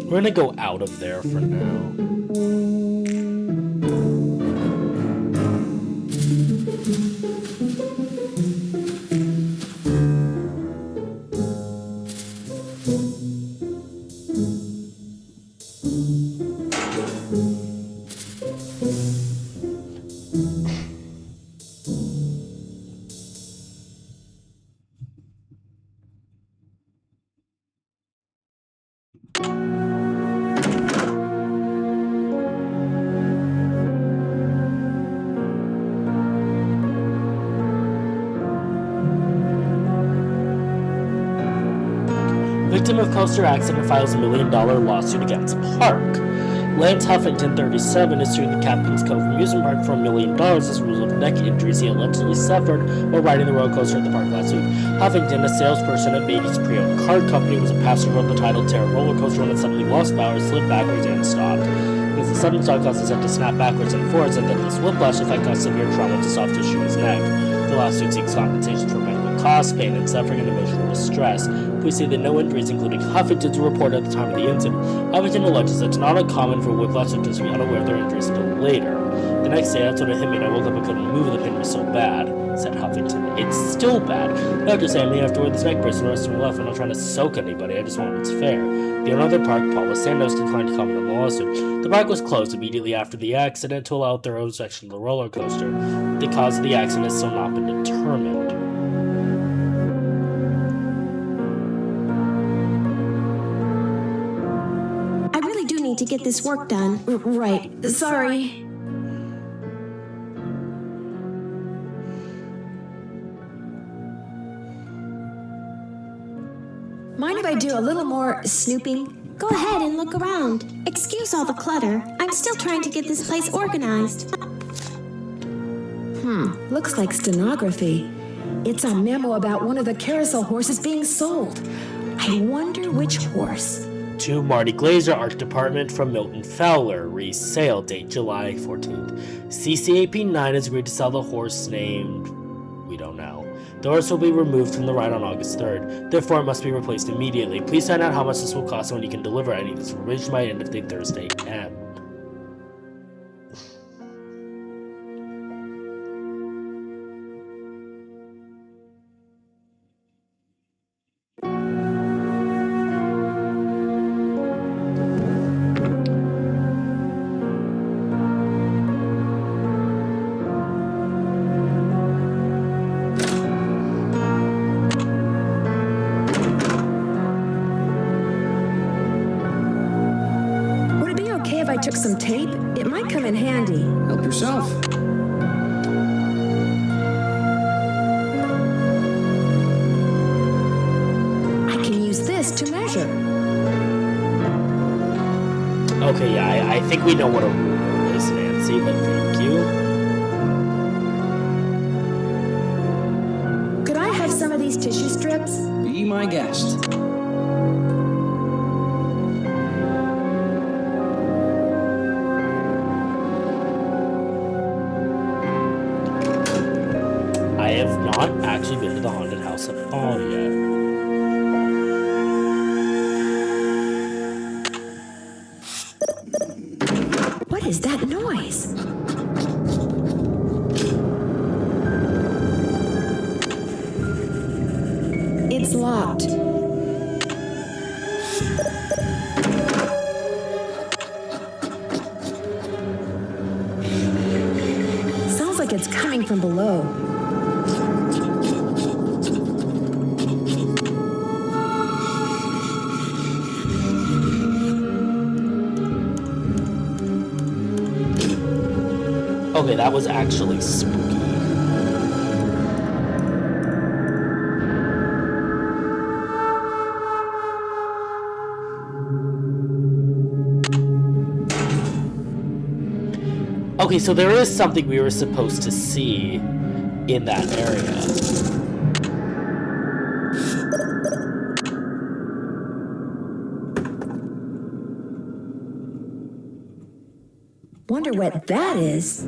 We're gonna go out of there for now. Victim of coaster accident files $1 million lawsuit against Park. Lance Huffington, 37, is suing the Captain's Cove amusement park for $1 million as a result of neck injuries he allegedly suffered while riding the roller coaster at the park last week. Huffington, a salesperson at Beatty's pre-owned card company, was a passenger on the Tidal Terror roller coaster when it suddenly lost power, slid backwards, and stopped. Because the sudden start caused his head to snap backwards and forwards, and then this whiplash effect caused severe trauma to soft tissue in his neck. The lawsuit seeks compensation for medical costs, pain and suffering, and emotional distress. Police say that no injuries, including Huffington's, were reported at the time of the incident. Huffington alleges that it's not uncommon for whiplash victims to be unaware of their injuries until later. The next day, that's when it hit me and I woke up and couldn't move. The pain was so bad, said Huffington. It's still bad. Doctors say I may have to wear this neck brace for the rest of my life. I'm not trying to soak anybody, I just want what's fair. The owner of the park, Paula Santos, declined to comment on the lawsuit. The park was closed immediately after the accident to allow their own section of the roller coaster. The cause of the accident has still not been determined. To get this work done. Right. Sorry. Mind if I do a little more snooping? Go ahead and look around. Excuse all the clutter. I'm still trying to get this place organized. Looks like stenography. It's a memo about one of the carousel horses being sold. I wonder which horse. To Marty Glazer, Art Department from Milton Fowler. Resale date July 14th. CCAP9 has agreed to sell the horse named... we don't know. The horse will be removed from the ride on August 3rd. Therefore, it must be replaced immediately. Please find out how much this will cost when you can deliver any of this information by end of day Thursday M. I took some tape. It might come in handy. Help yourself. I can use this to measure. Okay, yeah, I think we know what a ruler is, Nancy, but thank you. Could I have some of these tissue strips? Be my guest. I have not actually been to the haunted house at all yet. What is that noise? It's locked. Sounds like it's coming from below. Okay, that was actually spooky. Okay, so there is something we were supposed to see in that area. wonder what that is.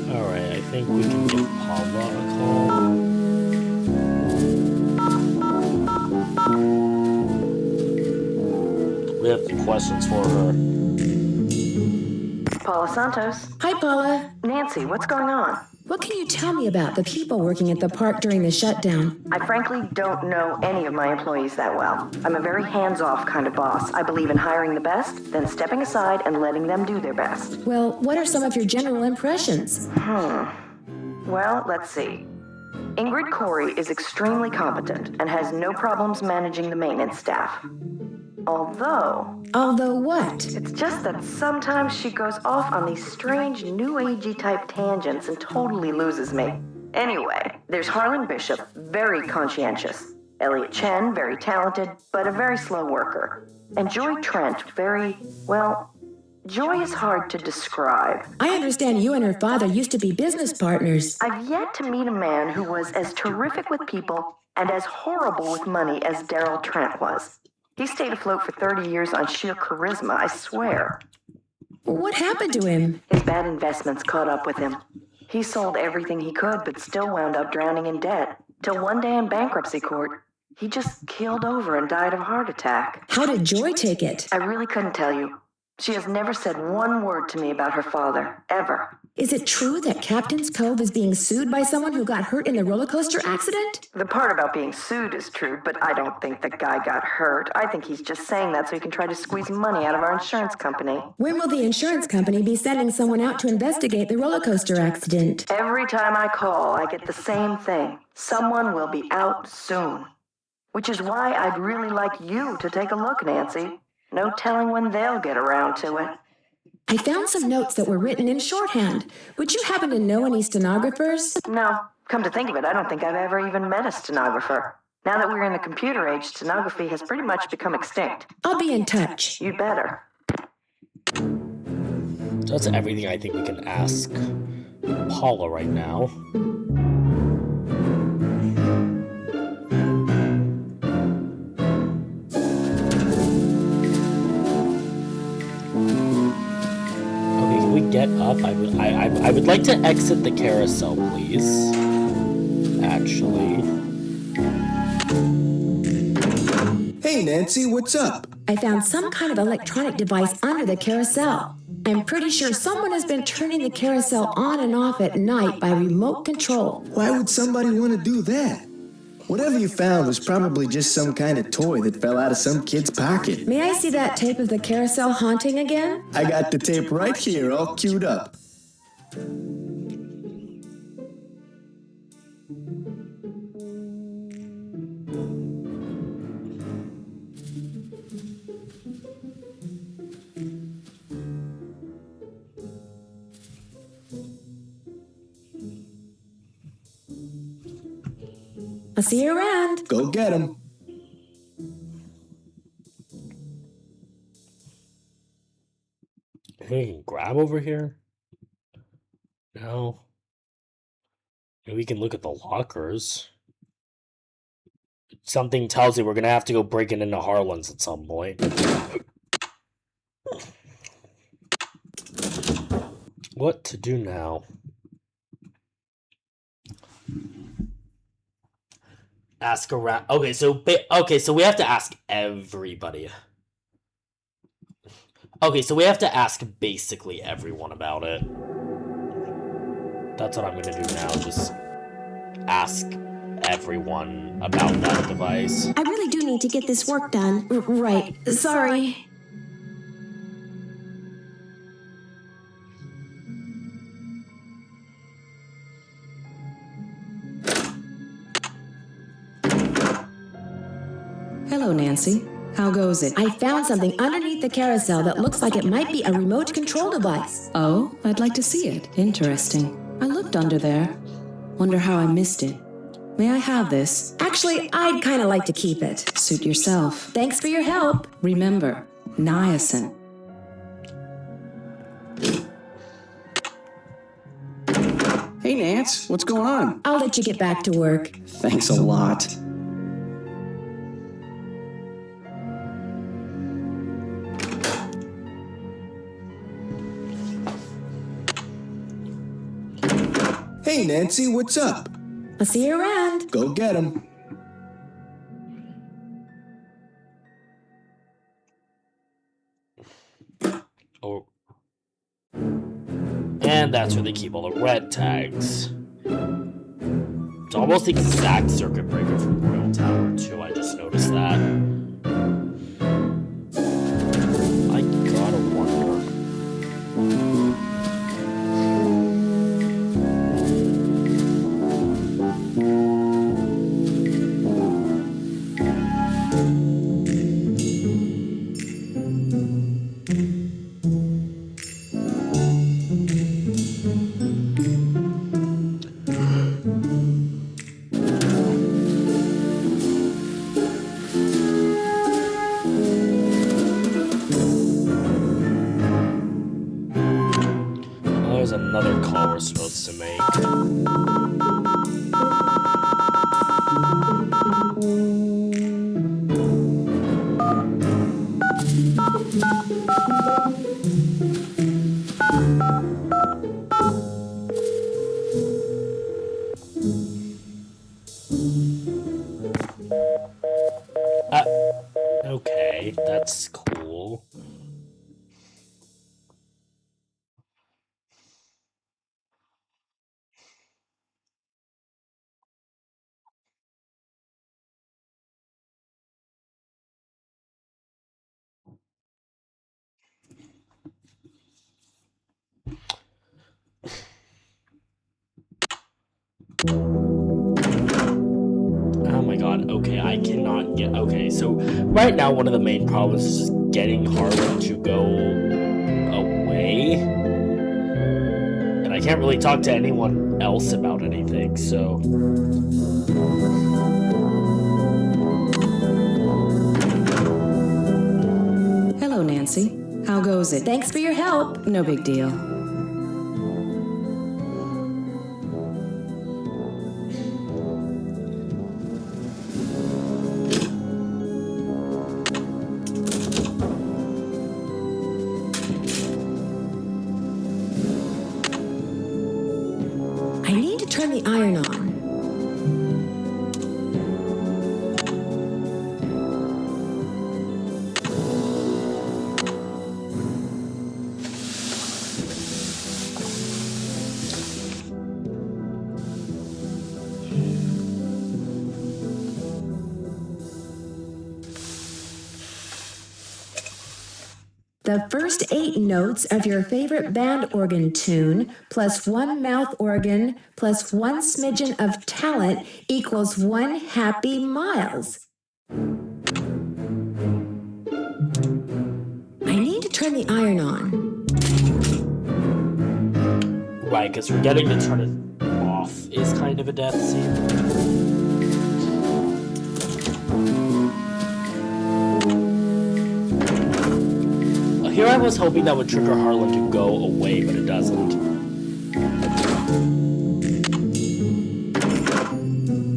Alright, I think we can give Paula a call. We have some questions for her. Paula Santos. Hi, Paula. Nancy, what's going on? What can you tell me about the people working at the park during the shutdown? I frankly don't know any of my employees that well. I'm a very hands-off kind of boss. I believe in hiring the best, then stepping aside and letting them do their best. Well, what are some of your general impressions? Well, let's see. Ingrid Corey is extremely competent and has no problems managing the maintenance staff. Although what? It's just that sometimes she goes off on these strange new agey type tangents and totally loses me. Anyway, there's Harlan Bishop, very conscientious. Elliot Chen, very talented, but a very slow worker. And Joy Trent, Joy is hard to describe. I understand you and her father used to be business partners. I've yet to meet a man who was as terrific with people and as horrible with money as Daryl Trent was. He stayed afloat for 30 years on sheer charisma, I swear. What happened to him? His bad investments caught up with him. He sold everything he could, but still wound up drowning in debt. Till one day in bankruptcy court, he just keeled over and died of a heart attack. How did Joy take it? I really couldn't tell you. She has never said one word to me about her father, ever. Is it true that Captain's Cove is being sued by someone who got hurt in the roller coaster accident? The part about being sued is true, but I don't think the guy got hurt. I think he's just saying that so he can try to squeeze money out of our insurance company. When will the insurance company be sending someone out to investigate the roller coaster accident? Every time I call, I get the same thing. Someone will be out soon. Which is why I'd really like you to take a look, Nancy. No telling when they'll get around to it. I found some notes that were written in shorthand. Would you happen to know any stenographers? No. Come to think of it, I don't think I've ever even met a stenographer. Now that we're in the computer age, stenography has pretty much become extinct. I'll be in touch. You'd better. That's everything I think we can ask Paula right now. Get up. I would like to exit the carousel, please. Actually. Hey, Nancy, what's up? I found some kind of electronic device under the carousel. I'm pretty sure someone has been turning the carousel on and off at night by remote control. Why would somebody want to do that? Whatever you found was probably just some kind of toy that fell out of some kid's pocket. May I see that tape of the carousel haunting again? I got the tape right here, all queued up. I'll see you around. Go get him. Hey, can grab over here? No. Maybe we can look at the lockers. Something tells me we're gonna have to go breaking into Harlan's at some point. What to do now? Ask around. Okay, so we have to ask everybody. Okay, so we have to ask basically everyone about it. That's what I'm gonna do now. Just ask everyone about that device. I really do need to get this work done. Right. Sorry. Hello, Nancy. How goes it? I found something underneath the carousel that looks like it might be a remote control device. Oh, I'd like to see it. Interesting. I looked under there. Wonder how I missed it. May I have this? Actually, I'd kind of like to keep it. Suit yourself. Thanks for your help. Remember, niacin. Hey, Hey, Nance, what's going on? I'll let you get back to work. Thanks a lot. Hey, Nancy, what's up? I'll see you around. Go get him. Oh. And that's where they keep all the red tags. It's almost the exact circuit breaker from Royal Tower 2, I just noticed that. I gotta wonder. There's another call we're supposed to make. Okay, that's cool. Oh my god, okay, I cannot get... Okay, so right now one of the main problems is just getting Harlan to go away. And I can't really talk to anyone else about anything, so... Hello, Nancy. How goes it? Thanks for your help. No big deal. I need to turn the iron on. The first 8 notes of your favorite band organ tune, plus 1 mouth organ, plus 1 smidgen of talent equals 1 happy miles. I need to turn the iron on. Right, because forgetting to turn it off is kind of a death scene. Here I was hoping that would trigger Harlan to go away, but it doesn't.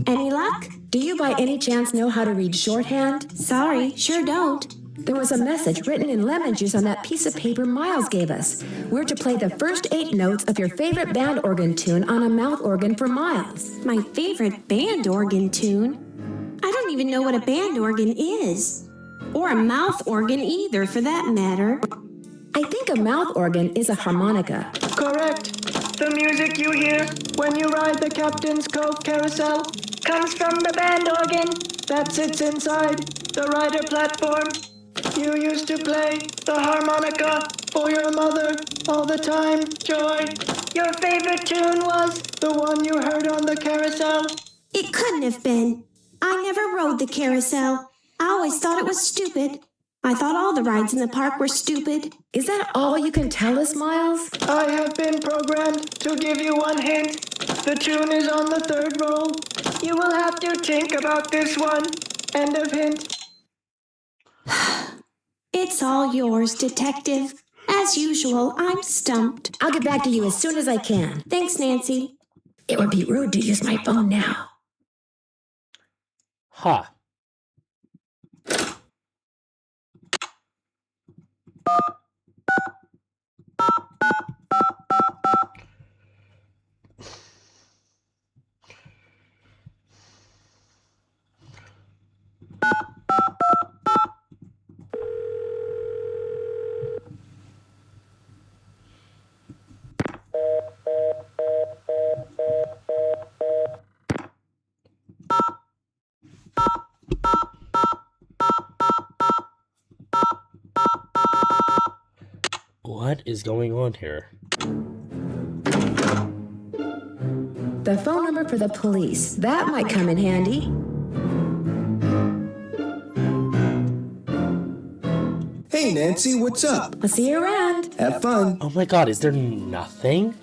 Any luck? Do you by any chance know how to read shorthand? Sorry, sure don't. There was a message written in lemon juice on that piece of paper Miles gave us. We're to play the first 8 notes of your favorite band organ tune on a mouth organ for Miles. My favorite band organ tune? I don't even know what a band organ is. Or a mouth organ either, for that matter. I think a mouth organ is a harmonica. Correct. The music you hear when you ride the Captain's Cove Carousel comes from the band organ that sits inside the rider platform. You used to play the harmonica for your mother all the time, Joy. Your favorite tune was the one you heard on the carousel. It couldn't have been. I never rode the carousel. I always thought it was stupid. I thought all the rides in the park were stupid. Is that all you can tell us, Miles? I have been programmed to give you one hint. The tune is on the 3rd roll. You will have to think about this one. End of hint. It's all yours, Detective. As usual, I'm stumped. I'll get back to you as soon as I can. Thanks, Nancy. It would be rude to use my phone now. Huh. What is going on here? The phone number for the police. That might come in handy. Hey, Nancy, what's up? I'll see you around. Have fun. Oh my god, is there nothing?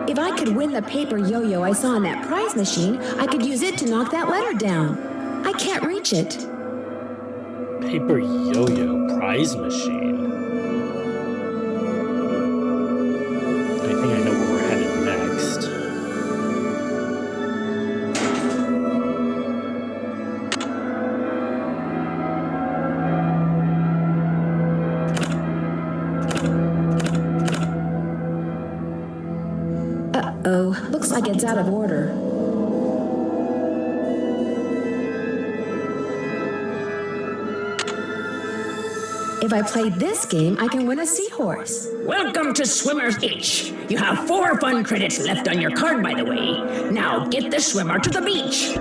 If I could win the paper yo-yo I saw in that prize machine, I could use it to knock that letter down. I can't reach it. Paper yo-yo prize machine. I think I know where we're headed next. Uh-oh, looks like it's out of order. If I play this game, I can win a seahorse. Welcome to Swimmer's Beach. You have 4 fun credits left on your card, by the way. Now get the swimmer to the beach.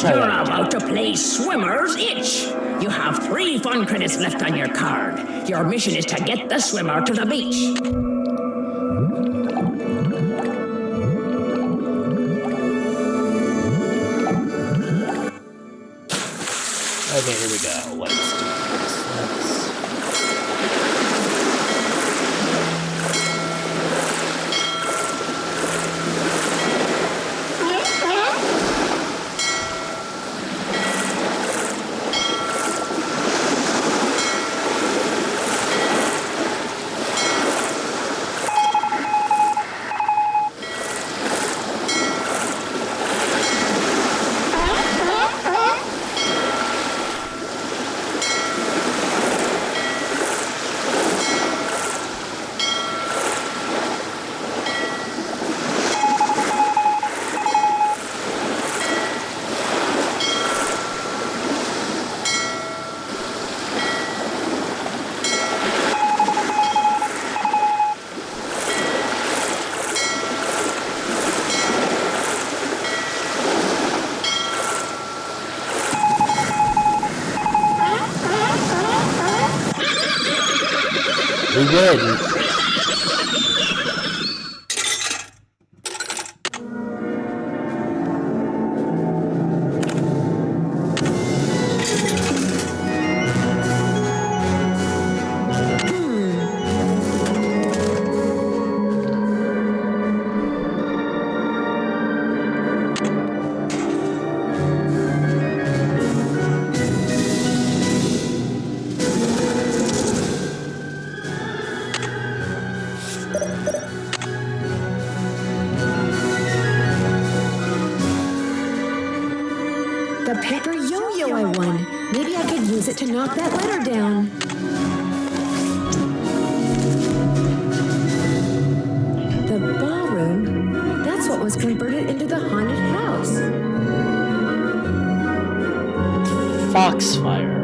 try You're that about to play Swimmer's Itch. You have 3 fun credits left on your card. Your mission is to get the swimmer to the beach. Okay, here we go. Let's do this. We win. The paper yo-yo I won. Maybe I could use it to knock that letter down. The ballroom? That's what was converted into the haunted house. Foxfire.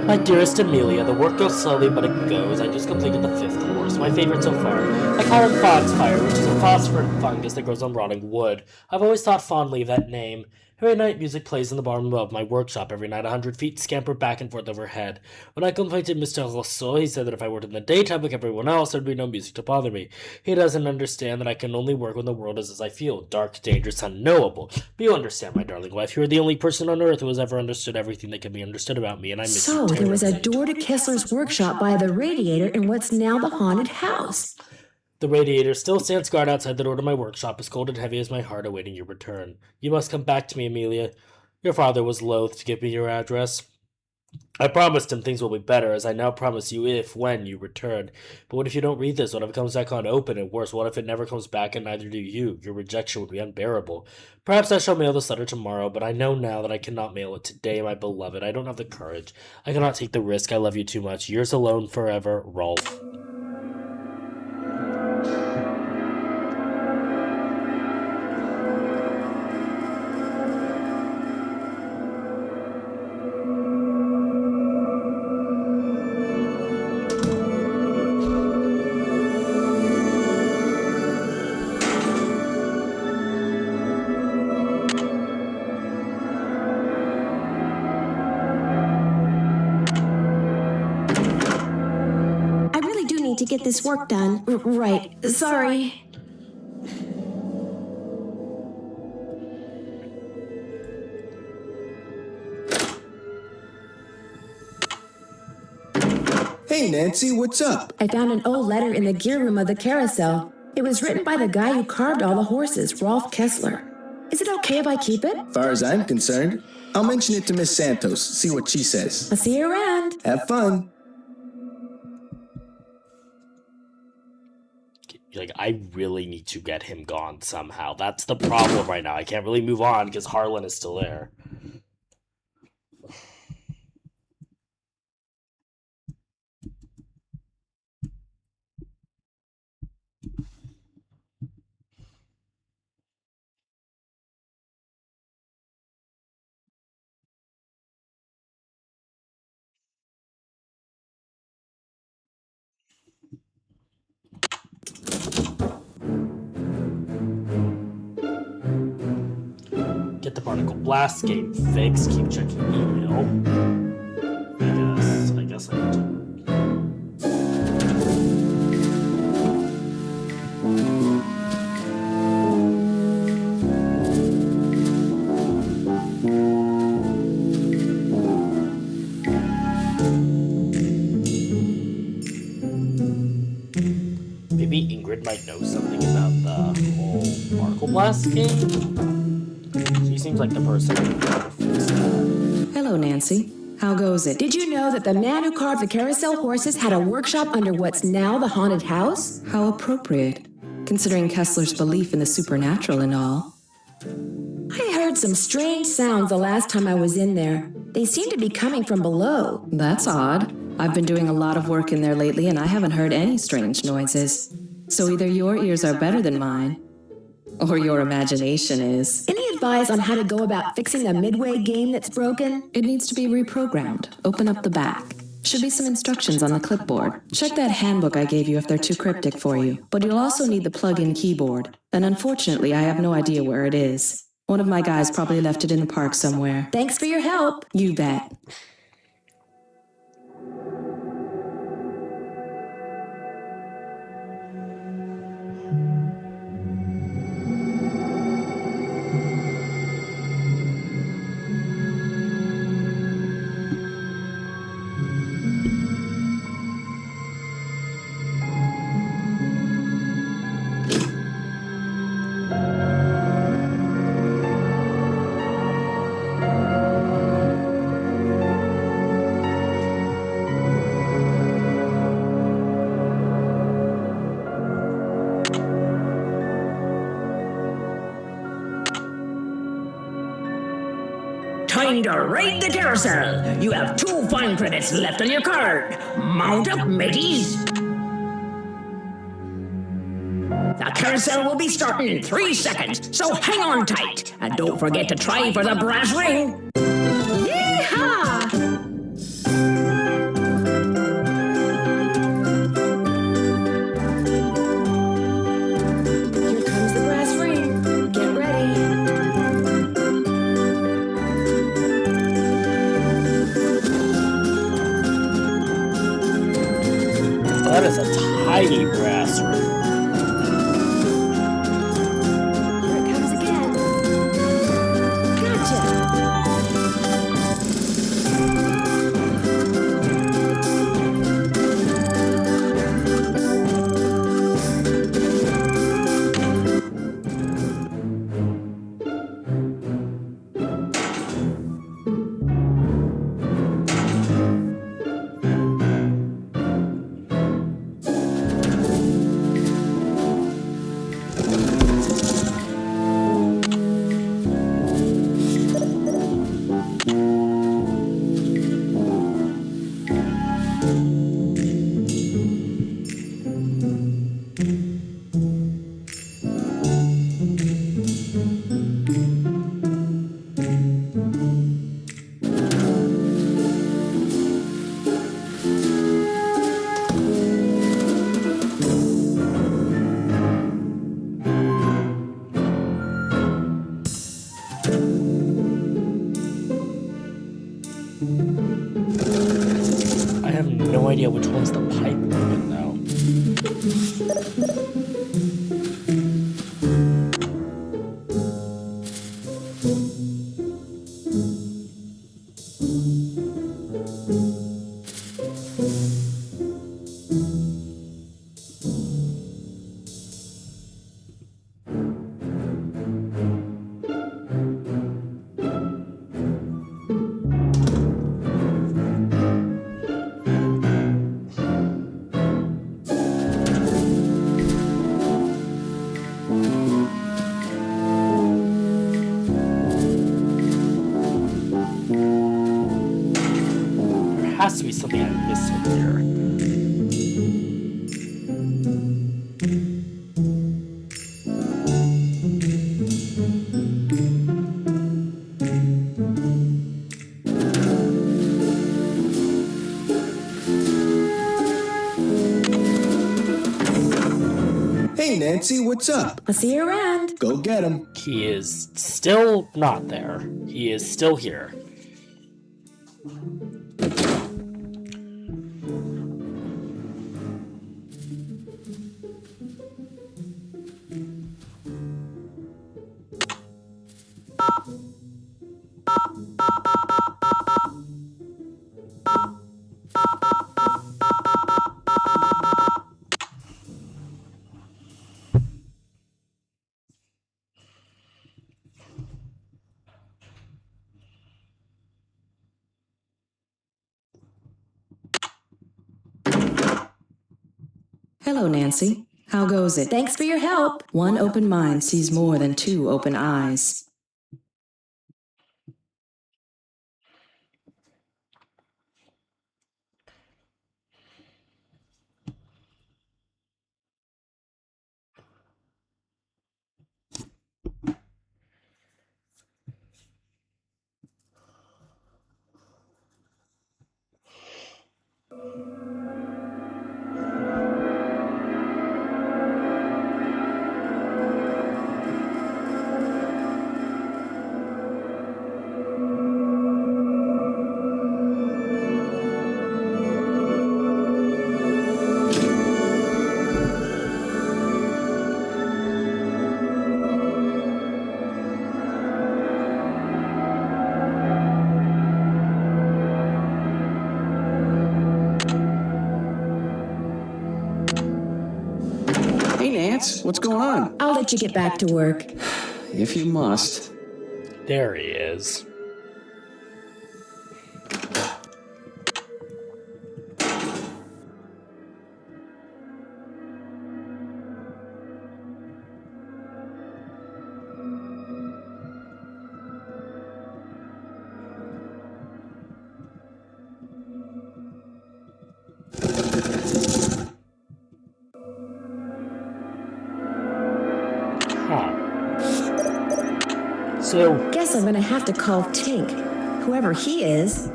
My dearest Amelia, the work goes slowly, but it goes. I just completed the 5th course, my favorite so far. I call it Foxfire, which is a phosphorant fungus that grows on rotting wood. I've always thought fondly of that name. Every night, music plays in the barroom above my workshop. Every night, 100 feet scamper back and forth overhead. When I complained Mr. Rousseau, he said that if I worked in the daytime like everyone else, there'd be no music to bother me. He doesn't understand that I can only work when the world is as I feel, dark, dangerous, unknowable. But you understand, my darling wife. You're the only person on earth who has ever understood everything that can be understood about me, and I miss you So, there was a door to Kessler's workshop by the radiator in what's now the haunted house. The radiator still stands guard outside the door to my workshop, as cold and heavy as my heart awaiting your return. You must come back to me, Amelia. Your father was loath to give me your address. I promised him things will be better, as I now promise you when you return. But what if you don't read this? What if it comes back unopened? And worse, what if it never comes back and neither do you? Your rejection would be unbearable. Perhaps I shall mail this letter tomorrow, but I know now that I cannot mail it today, my beloved. I don't have the courage. I cannot take the risk. I love you too much. Yours alone forever, Rolf. To get this work done. Right. Sorry. Hey, Nancy, what's up? I found an old letter in the gear room of the carousel. It was written by the guy who carved all the horses, Rolf Kessler. Is it okay if I keep it? Far as I'm concerned, I'll mention it to Miss Santos, see what she says. I'll see you around. Have fun. Like, I really need to get him gone somehow. That's the problem right now. I can't really move on because Harlan is still there. at the Barnacle Blast game fixed. Keep checking email. I guess I need to. Maybe Ingrid might know something about the whole Barnacle Blast game. She seems like the person who would fix that. Hello, Nancy. How goes it? Did you know that the man who carved the carousel horses had a workshop under what's now the haunted house? How appropriate, considering Kessler's belief in the supernatural and all. I heard some strange sounds the last time I was in there. They seem to be coming from below. That's odd. I've been doing a lot of work in there lately and I haven't heard any strange noises. So either your ears are better than mine, or your imagination is. Any advice on how to go about fixing the Midway game that's broken? It needs to be reprogrammed. Open up the back. Should be some instructions on the clipboard. Check that handbook I gave you if they're too cryptic for you. But you'll also need the plug-in keyboard. And unfortunately, I have no idea where it is. One of my guys probably left it in the park somewhere. Thanks for your help. You bet. Time to raid the carousel. You have 2 fun credits left on your card. Mount up, mateys. The carousel will be starting in 3 seconds, so hang on tight. And don't forget to try for the brass ring. Yeehaw! Here comes the brass ring. Get ready. That is a tiny brass ring. Here it comes again. Gotcha. I have no idea which one's the pipe organ now. Has to be something I missed in here. Hey, Nancy, what's up? I'll see you around. Go get him. He is still not there. He is still here. Hello, Nancy. How goes it? Thanks for your help. One open mind sees more than two open eyes. Hey, Nance, what's going on? I'll let you get back to work. If you must. There he is. So, guess I'm gonna have to call Tink, whoever he is.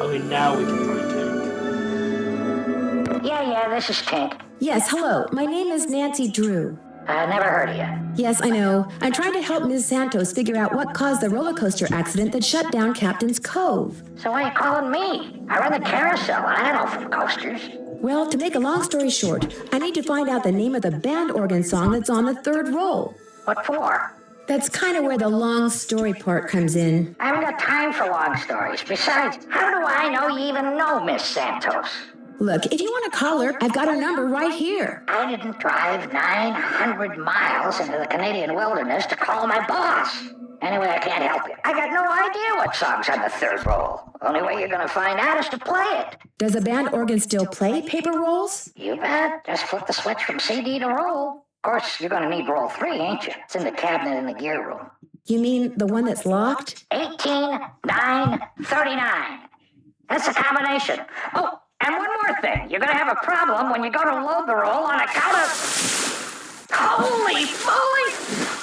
okay, now we can try Tink. Yeah, this is Tink. Yes, hello. My name is Nancy Drew. Never heard of you. Yes, I know. I'm trying to help Ms. Santos figure out what caused the roller coaster accident that shut down Captain's Cove. So why are you calling me? I run the carousel. I don't know from coasters. Well, to make a long story short, I need to find out the name of the band organ song that's on the third roll. What for? That's kind of where the long story part comes in. I haven't got time for long stories. Besides, how do I know you even know Miss Santos? Look, if you want to call her, I've got her number right here. I didn't drive 900 miles into the Canadian wilderness to call my boss. Anyway, I can't help you. I got no idea what song's on the third roll. Only way you're gonna find out is to play it. Does the band organ still play paper rolls? You bet. Just flip the switch from CD to roll. Of course, you're gonna need roll 3, ain't you? It's in the cabinet in the gear room. You mean the one that's locked? 18, 9, 39. That's a combination. Oh, and one more thing. You're gonna have a problem when you go to load the roll on account of... Holy moly!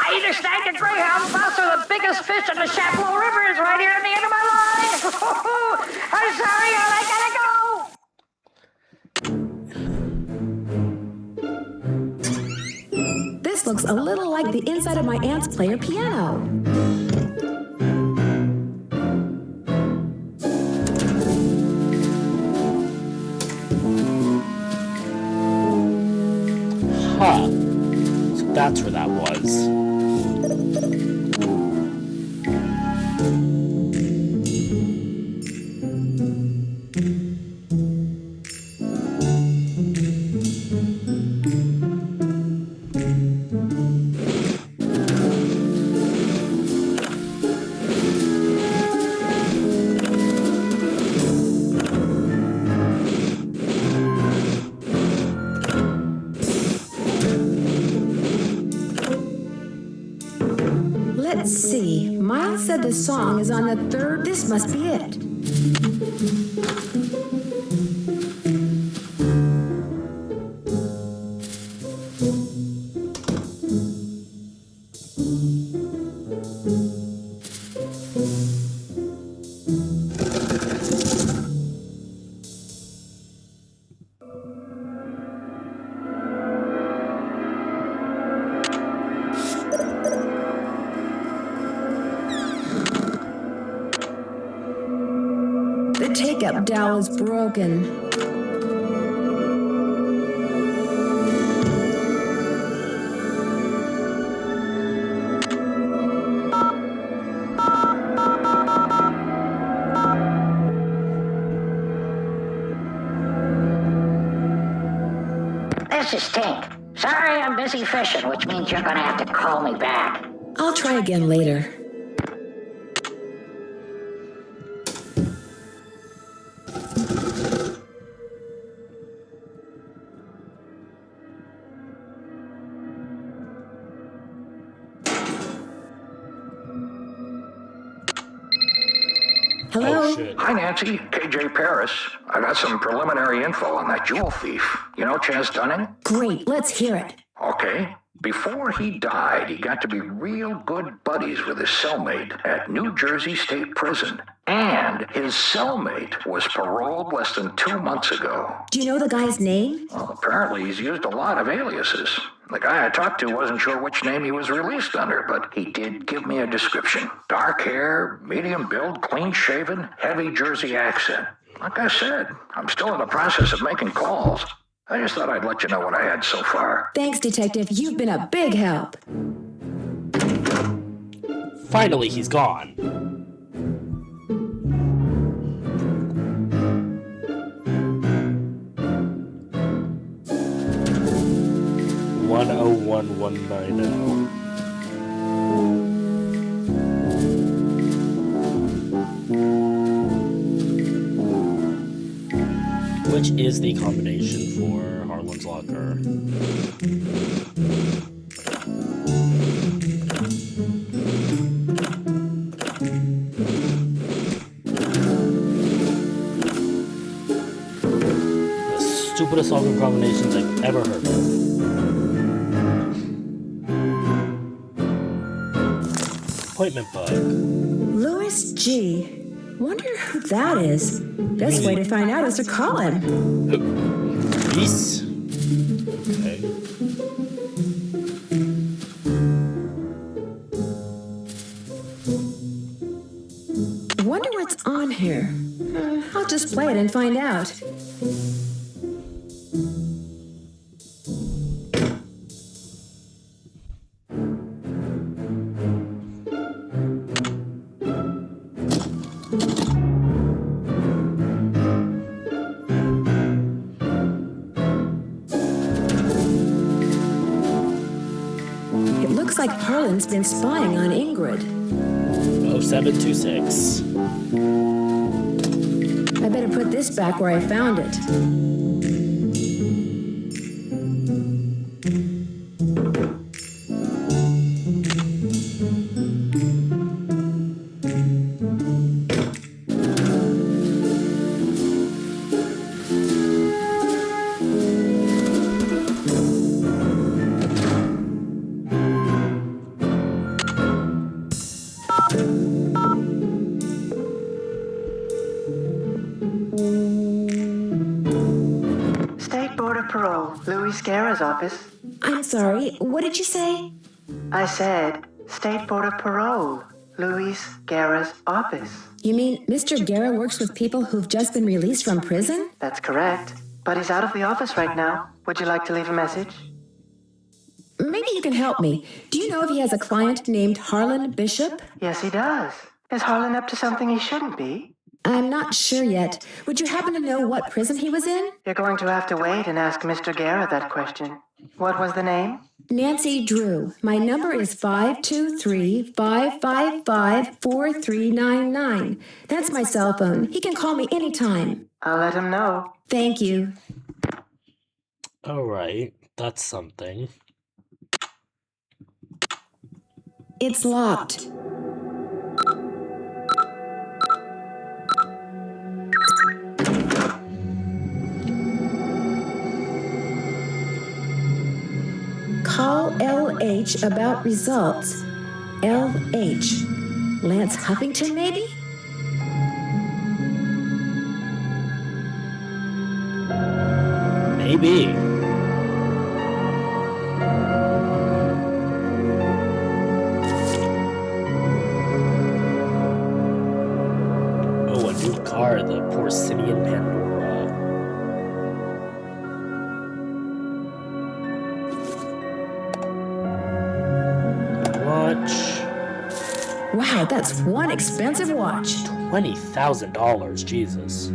I either snagged a greyhound bus or the biggest fish in the Chapeau River is right here at the end of my line! I'm sorry, I gotta go! This looks a little like the inside of my aunt's player piano. Huh. So that's where that was. Let's see. Miles said the song is on the third. This must be it. makeup dowel is broken. This is Tink. Sorry, I'm busy fishing, which means you're gonna have to call me back. I'll try again later. Hello? Oh, shit. Hi, Nancy. KJ Paris. I got some preliminary info on that jewel thief. You know Chaz Dunning? Great, let's hear it. Okay. Before he died, he got to be real good buddies with his cellmate at New Jersey State Prison. And his cellmate was paroled less than 2 months ago. Do you know the guy's name? Well, apparently he's used a lot of aliases. The guy I talked to wasn't sure which name he was released under, but he did give me a description. Dark hair, medium build, clean-shaven, heavy Jersey accent. Like I said, I'm still in the process of making calls. I just thought I'd let you know what I had so far. Thanks, Detective. You've been a big help. Finally, he's gone. One oh one one nine oh. Which is the combination for Harlan's locker? The stupidest locker combinations I've ever heard of. Appointment bug. Louis G. Wonder who that is. Best way to find out is to call him. Peace. Okay. Wonder what's on here. I'll just play it and find out. It looks like Harlan's been spying on Ingrid. 0726. I better put this back where I found it. State Border Parole, Louis Scarra's office. I'm sorry, what did you say? I said State Border Parole, Louis Scarra's office. You mean Mr. Guerra works with people who've just been released from prison? That's correct. But he's out of the office right now. Would you like to leave a message? Maybe you can help me. Do you know if he has a client named Harlan Bishop? Yes, he does. Is Harlan up to something he shouldn't be? I'm not sure yet. Would you happen to know what prison he was in? You're going to have to wait and ask Mr. Guerra that question. What was the name? Nancy Drew. My number is 523-555-4399. That's my cell phone. He can call me anytime. I'll let him know. Thank you. Alright, that's something. It's locked. Call LH about results. LH. Lance Huffington, maybe? Maybe. Oh, a new car, the poor first city in Pandora. Watch. Wow, that's one expensive watch. $20,000, Jesus.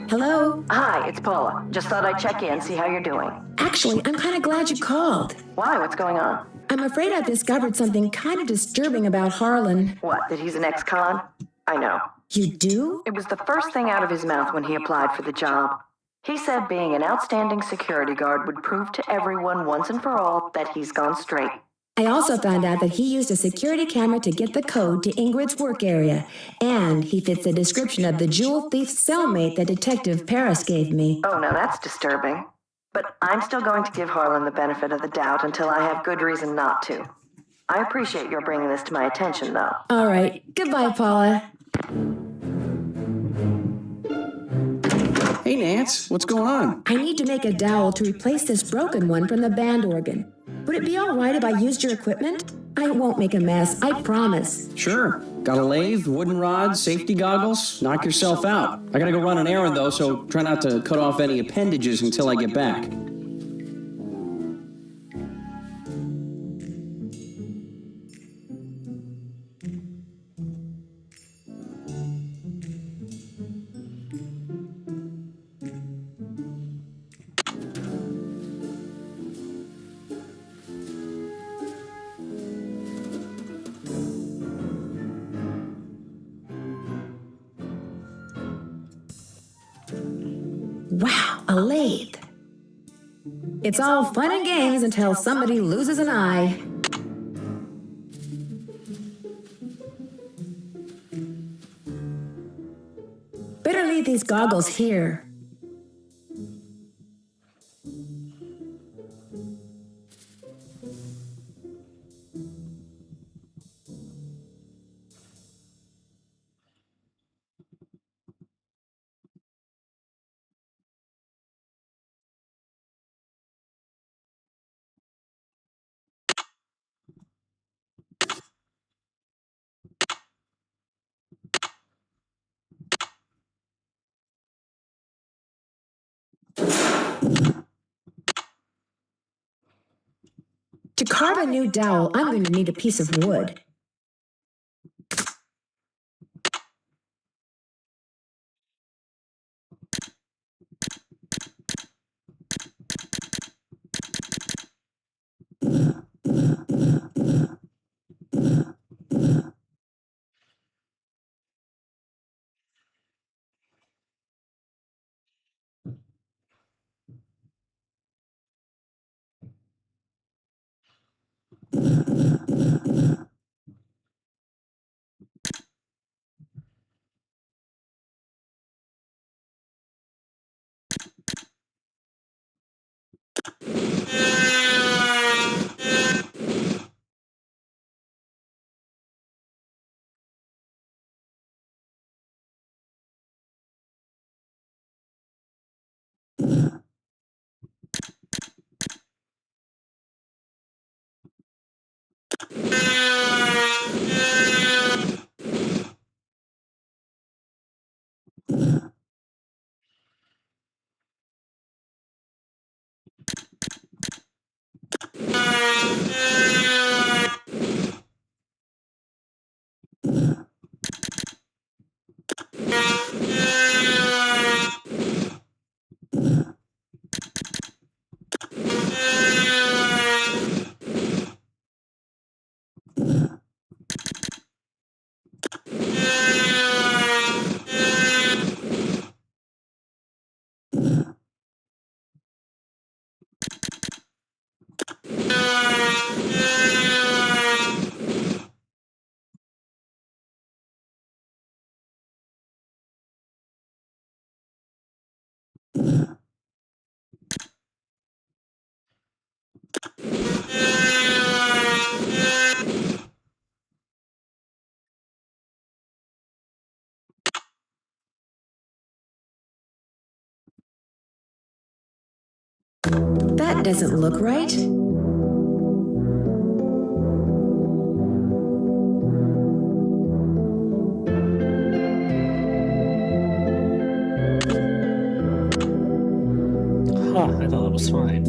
Hello? Hi, it's Paula. Just thought I'd check in, see how you're doing. Actually, I'm kind of glad you called. Why? What's going on? I'm afraid I've discovered something kind of disturbing about Harlan. What, that he's an ex-con? I know. You do? It was the first thing out of his mouth when he applied for the job. He said being an outstanding security guard would prove to everyone once and for all that he's gone straight. I also found out that he used a security camera to get the code to Ingrid's work area, and he fits the description of the jewel thief cellmate that Detective Paris gave me. Oh, now that's disturbing. But I'm still going to give Harlan the benefit of the doubt until I have good reason not to. I appreciate your bringing this to my attention, though. All right. Goodbye, Paula. Hey, Nance, what's going on? I need to make a dowel to replace this broken one from the band organ. Would it be all right if I used your equipment? I won't make a mess, I promise. Sure. Got a lathe, wooden rods, safety goggles? Knock yourself out. I gotta go run an errand, though, so try not to cut off any appendages until I get back. Wow, a lathe. It's all fun and games until somebody loses an eye. Better leave these goggles here. To carve a new dowel, I'm going to need a piece of wood. That doesn't look right. Oh, I thought it was fine.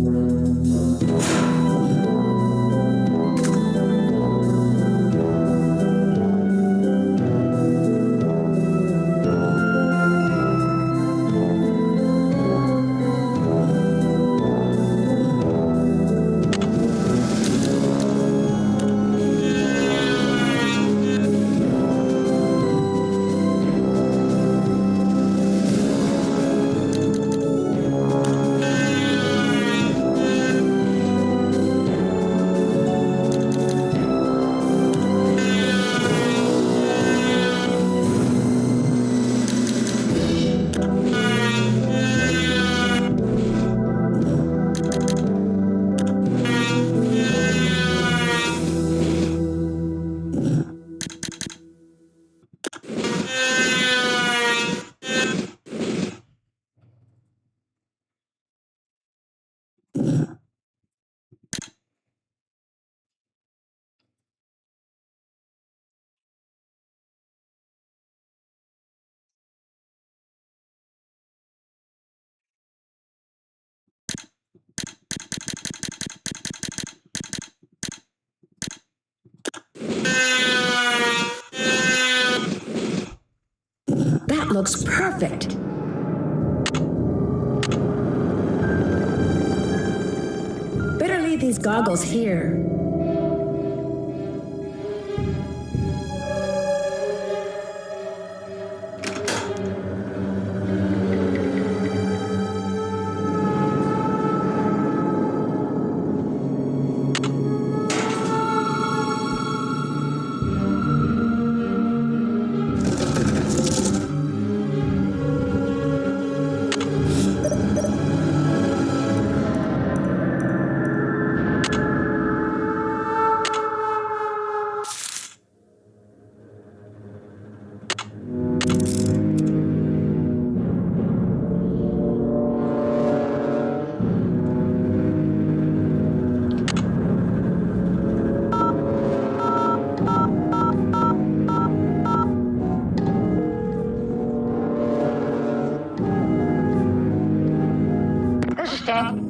That looks perfect. Better leave these goggles here.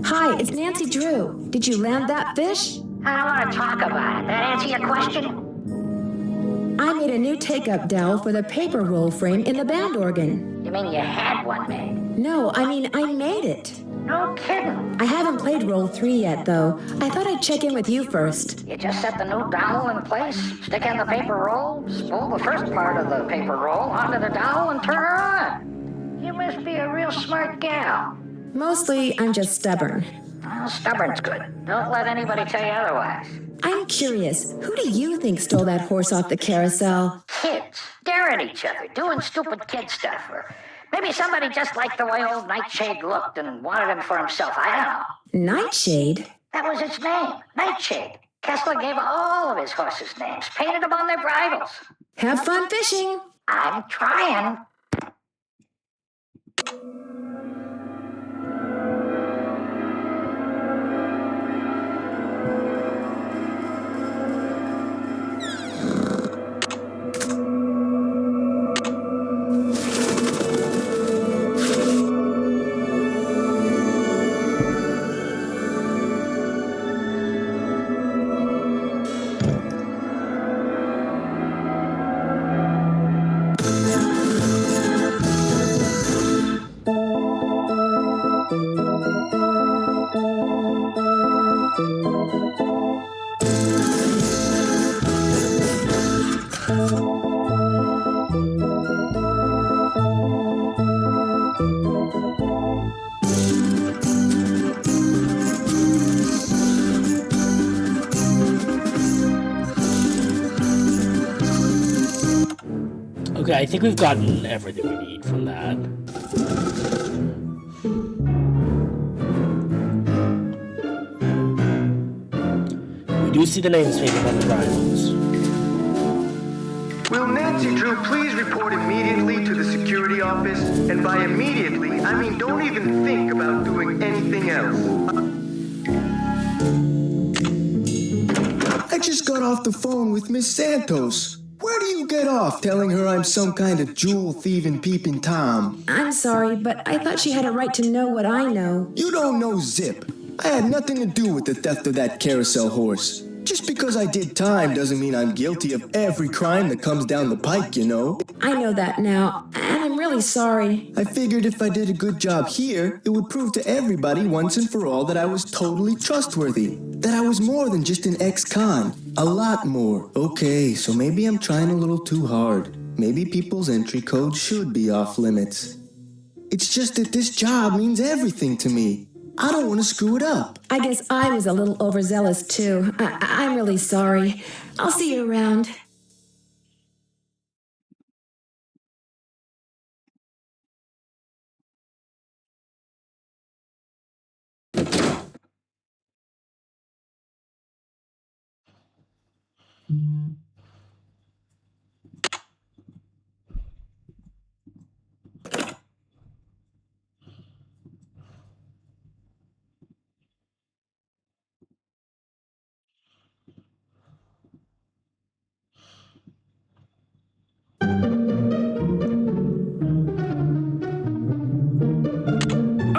Hi, it's Nancy Drew. Did you land that fish? I don't want to talk about it. That answer your question? I made a new take-up dowel for the paper roll frame in the band organ. You mean you had one made? No, I mean I made it. No kidding. I haven't played roll 3 yet, though. I thought I'd check in with you first. You just set the new dowel in place, stick in the paper roll, spool the first part of the paper roll onto the dowel, and turn her on. You must be a real smart gal. Mostly, I'm just stubborn. Well, stubborn's good. Don't let anybody tell you otherwise. I'm curious, who do you think stole that horse off the carousel? Kids. Staring at each other, doing stupid kid stuff. Or maybe somebody just liked the way old Nightshade looked and wanted him for himself. I don't know. Nightshade? That was its name. Nightshade. Kessler gave all of his horses names, painted them on their bridles. Have fun fishing. I'm trying. Okay, I think we've gotten everything we need from that. We do see the names painted on the rivals. Will Nancy Drew please report immediately to the security office? And by immediately, I mean don't even think about doing anything else. I just got off the phone with Miss Santos. Where do you You get off telling her I'm some kind of jewel-thieving peeping Tom. I'm sorry, but I thought she had a right to know what I know. You don't know zip. I had nothing to do with the theft of that carousel horse. Just because I did time doesn't mean I'm guilty of every crime that comes down the pike, you know. I know that now, and I'm really sorry. I figured if I did a good job here, it would prove to everybody once and for all that I was totally trustworthy. That I was more than just an ex-con. A lot more. Okay, so maybe I'm trying a little too hard. Maybe people's entry codes should be off limits. It's just that this job means everything to me. I don't want to screw it up. I guess I was a little overzealous too. I'm really sorry. I'll see you around.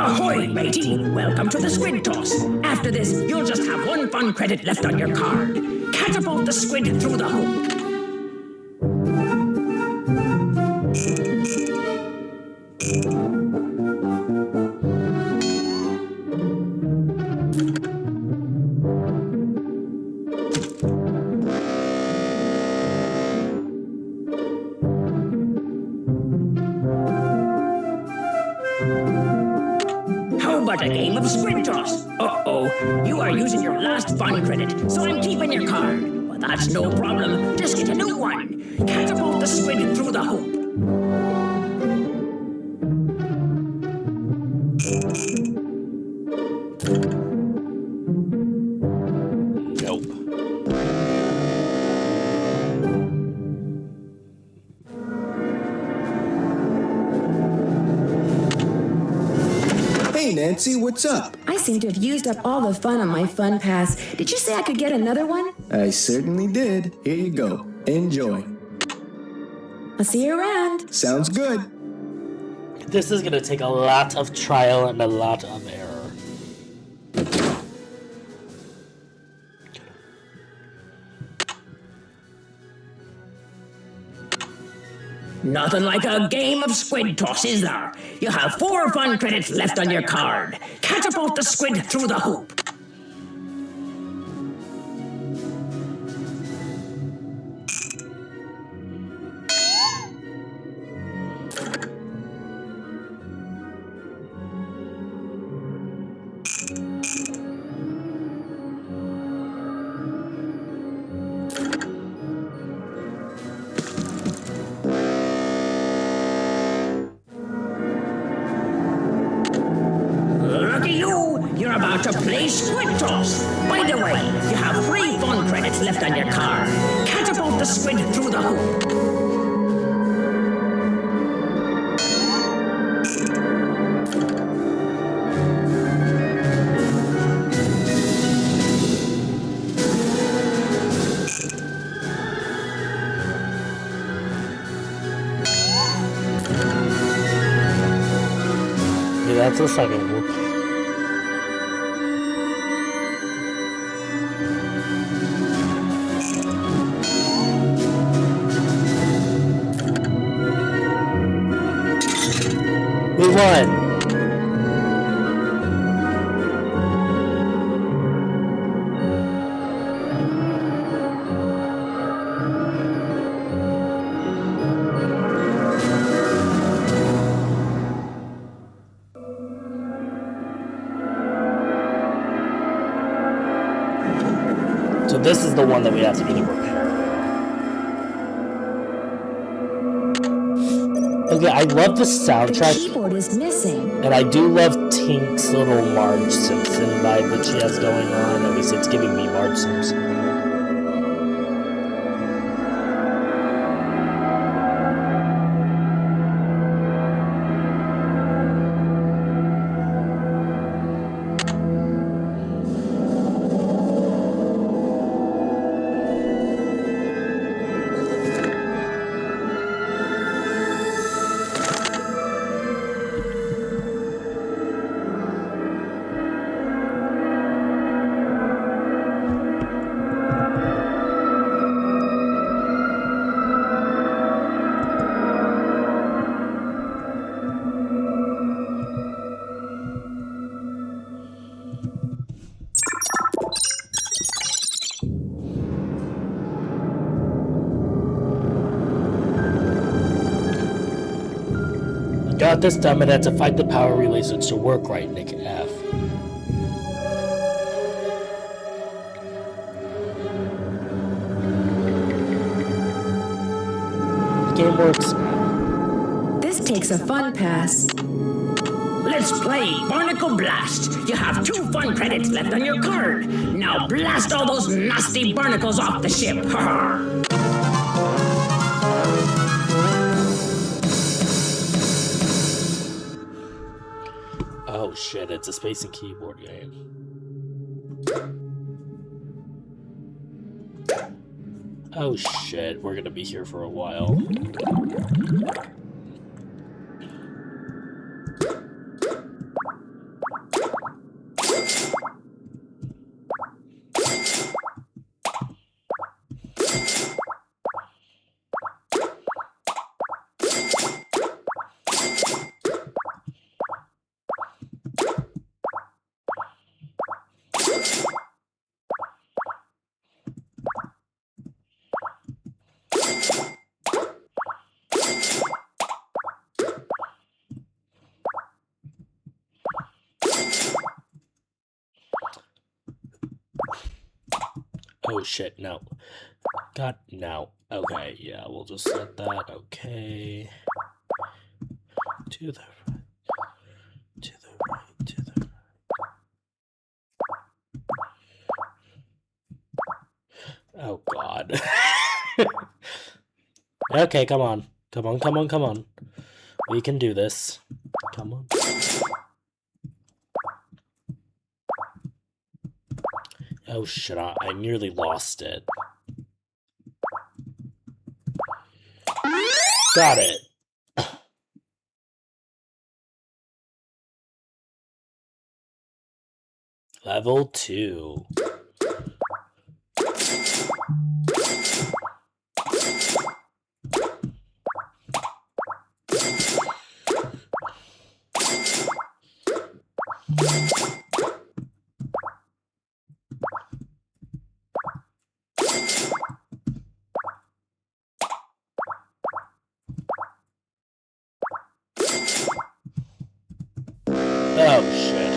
Ahoy, matey! Welcome to the squid toss. After this, you'll just have 1 fun credit left on your card. Catapult the squid through the hoop. How about a game of squid toss? Uh-oh, you are using your last fun credit, so I'm keeping your card. But that's no problem. Just get a new one. Catapult the squid through the hoop. Nope. Hey Nancy, what's up? I seem to have used up all the fun on my fun pass. Did you say I could get another one? I certainly did. Here you go. Enjoy. I'll see you around. Sounds good. This is gonna take a lot of trial and a lot of error. Nothing like a game of squid toss, is there? You have 4 fun credits left on your card. Catapult the squid through the hoop. Lucky you! You're about to play squid toss. By the way, you have 3 fun credits left on your card. Catapult the squid through the hoop. Yeah, that's the second one. We won! So this is the one that we have to do the repair. Okay, I love the The soundtrack, keyboard is missing. and I do love Tink's little Marge Simpson vibe that she has going on. At least it's giving me Marge Simpson. Got this done, and had to fight the power relay switch to work right, Nick F. The game works now. This takes a fun pass. Let's play Barnacle Blast. You have 2 fun credits left on your card. Now blast all those nasty barnacles off the ship. Oh shit, it's a space and keyboard game. Oh shit, we're gonna be here for a while. Oh shit, no. God, no. Okay, yeah, we'll just set that. Okay. To the right. To the right. To the right. Oh god. Okay, come on. Come on, come on, come on. We can do this. Come on. Oh shit, I nearly lost it. Got it. Level 2. Oh shit.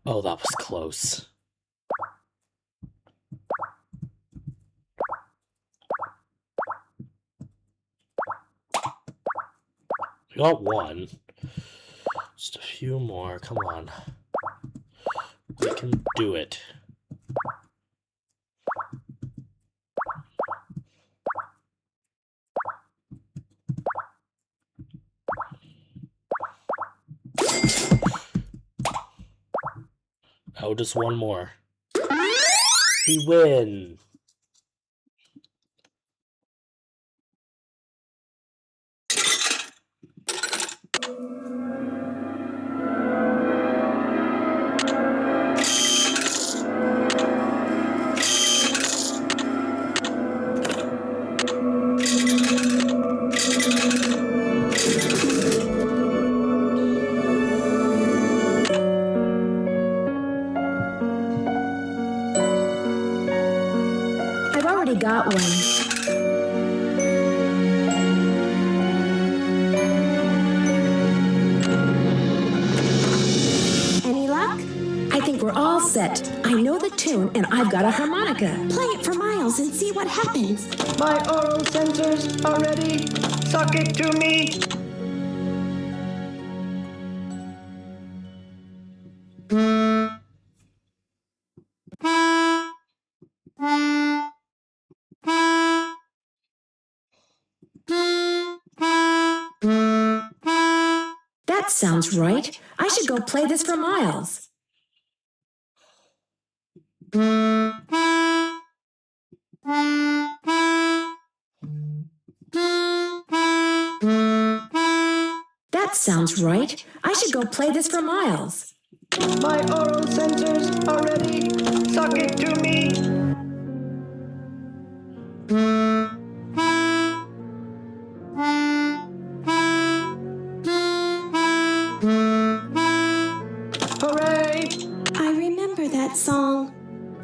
Oh, that was close. We got one. Just a few more. Come on. We can do it. Oh, just one more. We win. I've already got one. Any luck? I think we're all set. I know the tune, and I've got a harmonica. Play it for Miles and see what happens. My oral sensors are ready. Suck it to me. That That sounds right. I should go play this for Miles. That sounds right. I should go play this for Miles. My oral sensors are ready. Suck it to me. Hooray! I remember that song.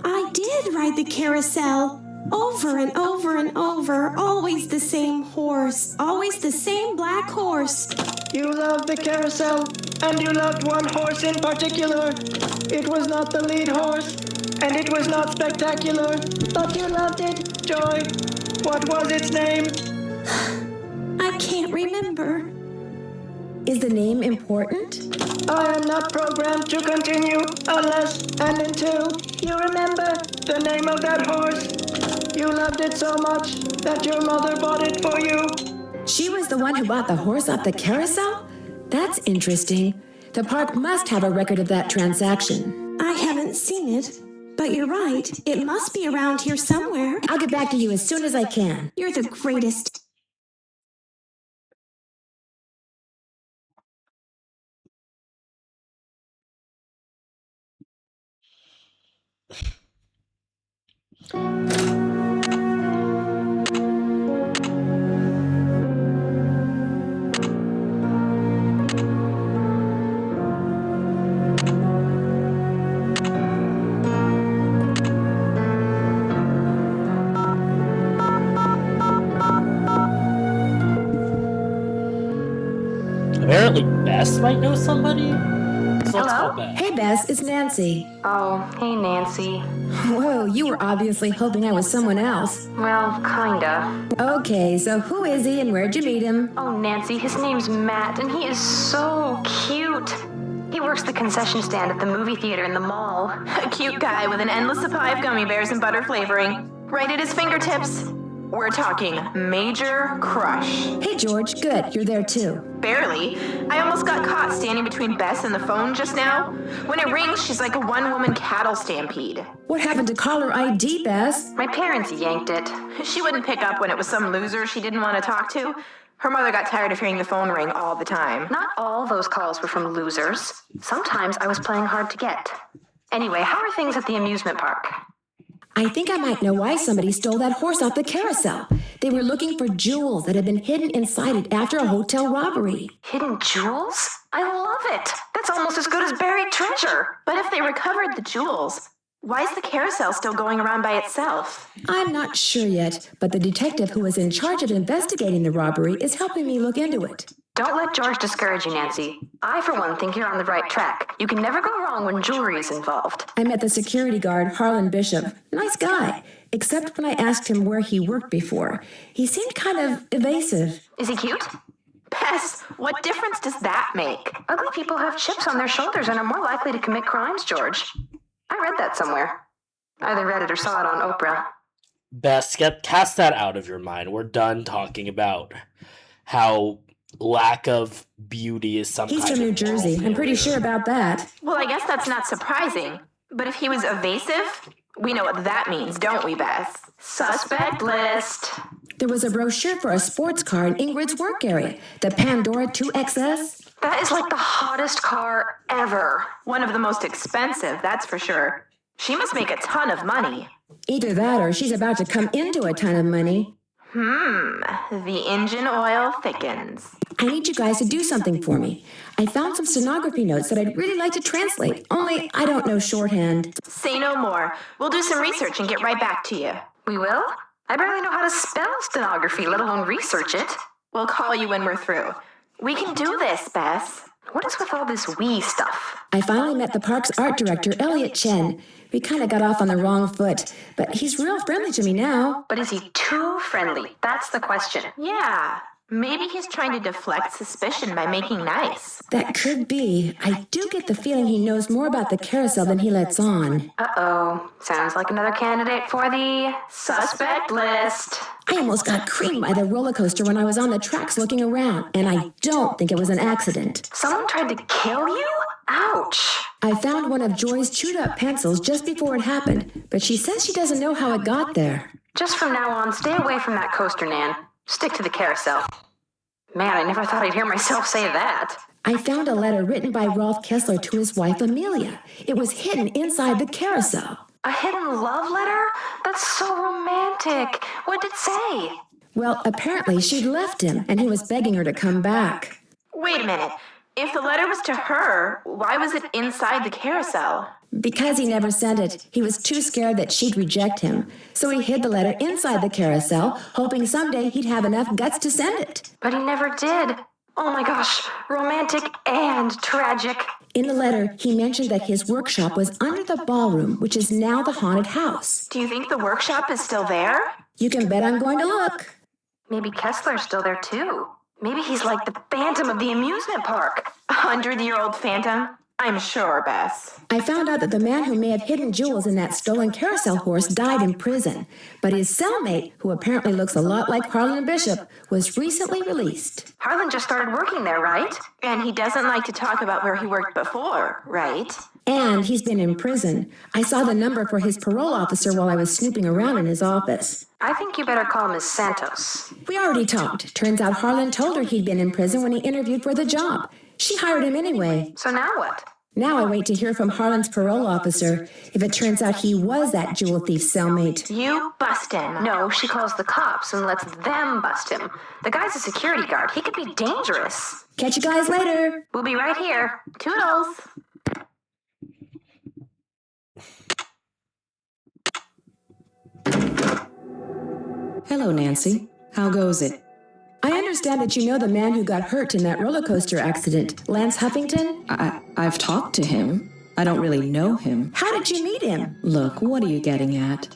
I did ride the carousel. Over and over and over. Always the same horse. Always the same black horse. You loved the carousel, and you loved one horse in particular. It was not the lead horse, and it was not spectacular, but you loved it, Joy. What was its name? I can't remember. Is the name important? I am not programmed to continue unless and until you remember the name of that horse. You loved it so much that your mother bought it for you. She was the one who bought the horse off the carousel? That's interesting. The park must have a record of that transaction. I haven't seen it, but you're right. It must be around here somewhere. I'll get back to you as soon as I can. You're the greatest. Apparently, Bess might know somebody. So let's call Bess. Hey, Bess, it's Nancy. Oh, hey, Nancy. Whoa, you were obviously hoping I was someone else. Well, kinda. Okay, so who is he and where'd you meet him? Oh, Nancy, his name's Matt, and he is so cute. He works the concession stand at the movie theater in the mall. A cute guy with an endless supply of gummy bears and butter flavoring. Right at his fingertips. We're talking major crush. Hey, George, good, you're there too. Barely. I almost got caught standing between Bess and the phone just now. When it rings, she's like a one-woman cattle stampede. What happened to caller ID, Bess? My parents yanked it. She wouldn't pick up when it was some loser she didn't want to talk to. Her mother got tired of hearing the phone ring all the time. Not all those calls were from losers. Sometimes I was playing hard to get. Anyway, how are things at the amusement park? I think I might know why somebody stole that horse off the carousel. They were looking for jewels that had been hidden inside it after a hotel robbery. Hidden jewels? I love it. That's almost as good as buried treasure. But if they recovered the jewels, why is the carousel still going around by itself? I'm not sure yet, but the detective who was in charge of investigating the robbery is helping me look into it. Don't let George discourage you, Nancy. I, for one, think you're on the right track. You can never go wrong when jewelry is involved. I met the security guard, Harlan Bishop. Nice guy, except when I asked him where he worked before. He seemed kind of evasive. Is he cute? Bess, what difference does that make? Ugly people have chips on their shoulders and are more likely to commit crimes, George. I read that somewhere. Either read it or saw it on Oprah. Bess, cast that out of your mind. We're done talking about how lack of beauty is some He's kind from of New Jersey. I'm pretty sure about that. Well, I guess that's not surprising. But if he was evasive, we know what that means, don't we, Beth? Suspect list. There was a brochure for a sports car in Ingrid's work area, the Pandora 2XS. That is like the hottest car ever. One of the most expensive, that's for sure. She must make a ton of money. Either that or she's about to come into a ton of money. The engine oil thickens. I need you guys to do something for me. I found some stenography notes that I'd really like to translate, only I don't know shorthand. Say no more. We'll do some research and get right back to you. We will? I barely know how to spell stenography, let alone research it. We'll call you when we're through. We can do this, Bess. What is with all this we stuff? I finally met the park's art director, Elliot Chen. We kind of got off on the wrong foot, but he's real friendly to me now. But is he too friendly? That's the question. Yeah, maybe he's trying to deflect suspicion by making nice. That could be. I do get the feeling he knows more about the carousel than he lets on. Uh-oh. Sounds like another candidate for the suspect list. I almost got creamed by the roller coaster when I was on the tracks looking around, and I don't think it was an accident. Someone tried to kill you? Ouch. I found one of Joy's chewed-up pencils just before it happened, but she says she doesn't know how it got there. Just from now on, stay away from that coaster, Nan. Stick to the carousel. Man, I never thought I'd hear myself say that. I found a letter written by Rolf Kessler to his wife Amelia. It was hidden inside the carousel. A hidden love letter? That's so romantic. What did it say? Well, apparently she'd left him, and he was begging her to come back. Wait a minute. If the letter was to her, why was it inside the carousel? Because he never sent it. He was too scared that she'd reject him. So he hid the letter inside the carousel, hoping someday he'd have enough guts to send it. But he never did. Oh my gosh, romantic and tragic. In the letter, he mentioned that his workshop was under the ballroom, which is now the haunted house. Do you think the workshop is still there? You can bet I'm going to look. Maybe Kessler's still there too. Maybe he's like the phantom of the amusement park. 100-year-old phantom? I'm sure, Bess. I found out that the man who may have hidden jewels in that stolen carousel horse died in prison, but his cellmate, who apparently looks a lot like Harlan Bishop, was recently released. Harlan just started working there, right? And he doesn't like to talk about where he worked before, right? And he's been in prison. I saw the number for his parole officer while I was snooping around in his office. I think you better call Miss Santos. We already talked. Turns out Harlan told her he'd been in prison when he interviewed for the job. She hired him anyway. So now what? Now I wait to hear from Harlan's parole officer if it turns out he was that jewel thief's cellmate. You bust him. No, she calls the cops and lets them bust him. The guy's a security guard. He could be dangerous. Catch you guys later. We'll be right here. Toodles. Hello, Nancy. How goes it? I understand that you know the man who got hurt in that roller coaster accident, Lance Huffington? I've talked to him. I don't really know him. How did you meet him? Look, what are you getting at?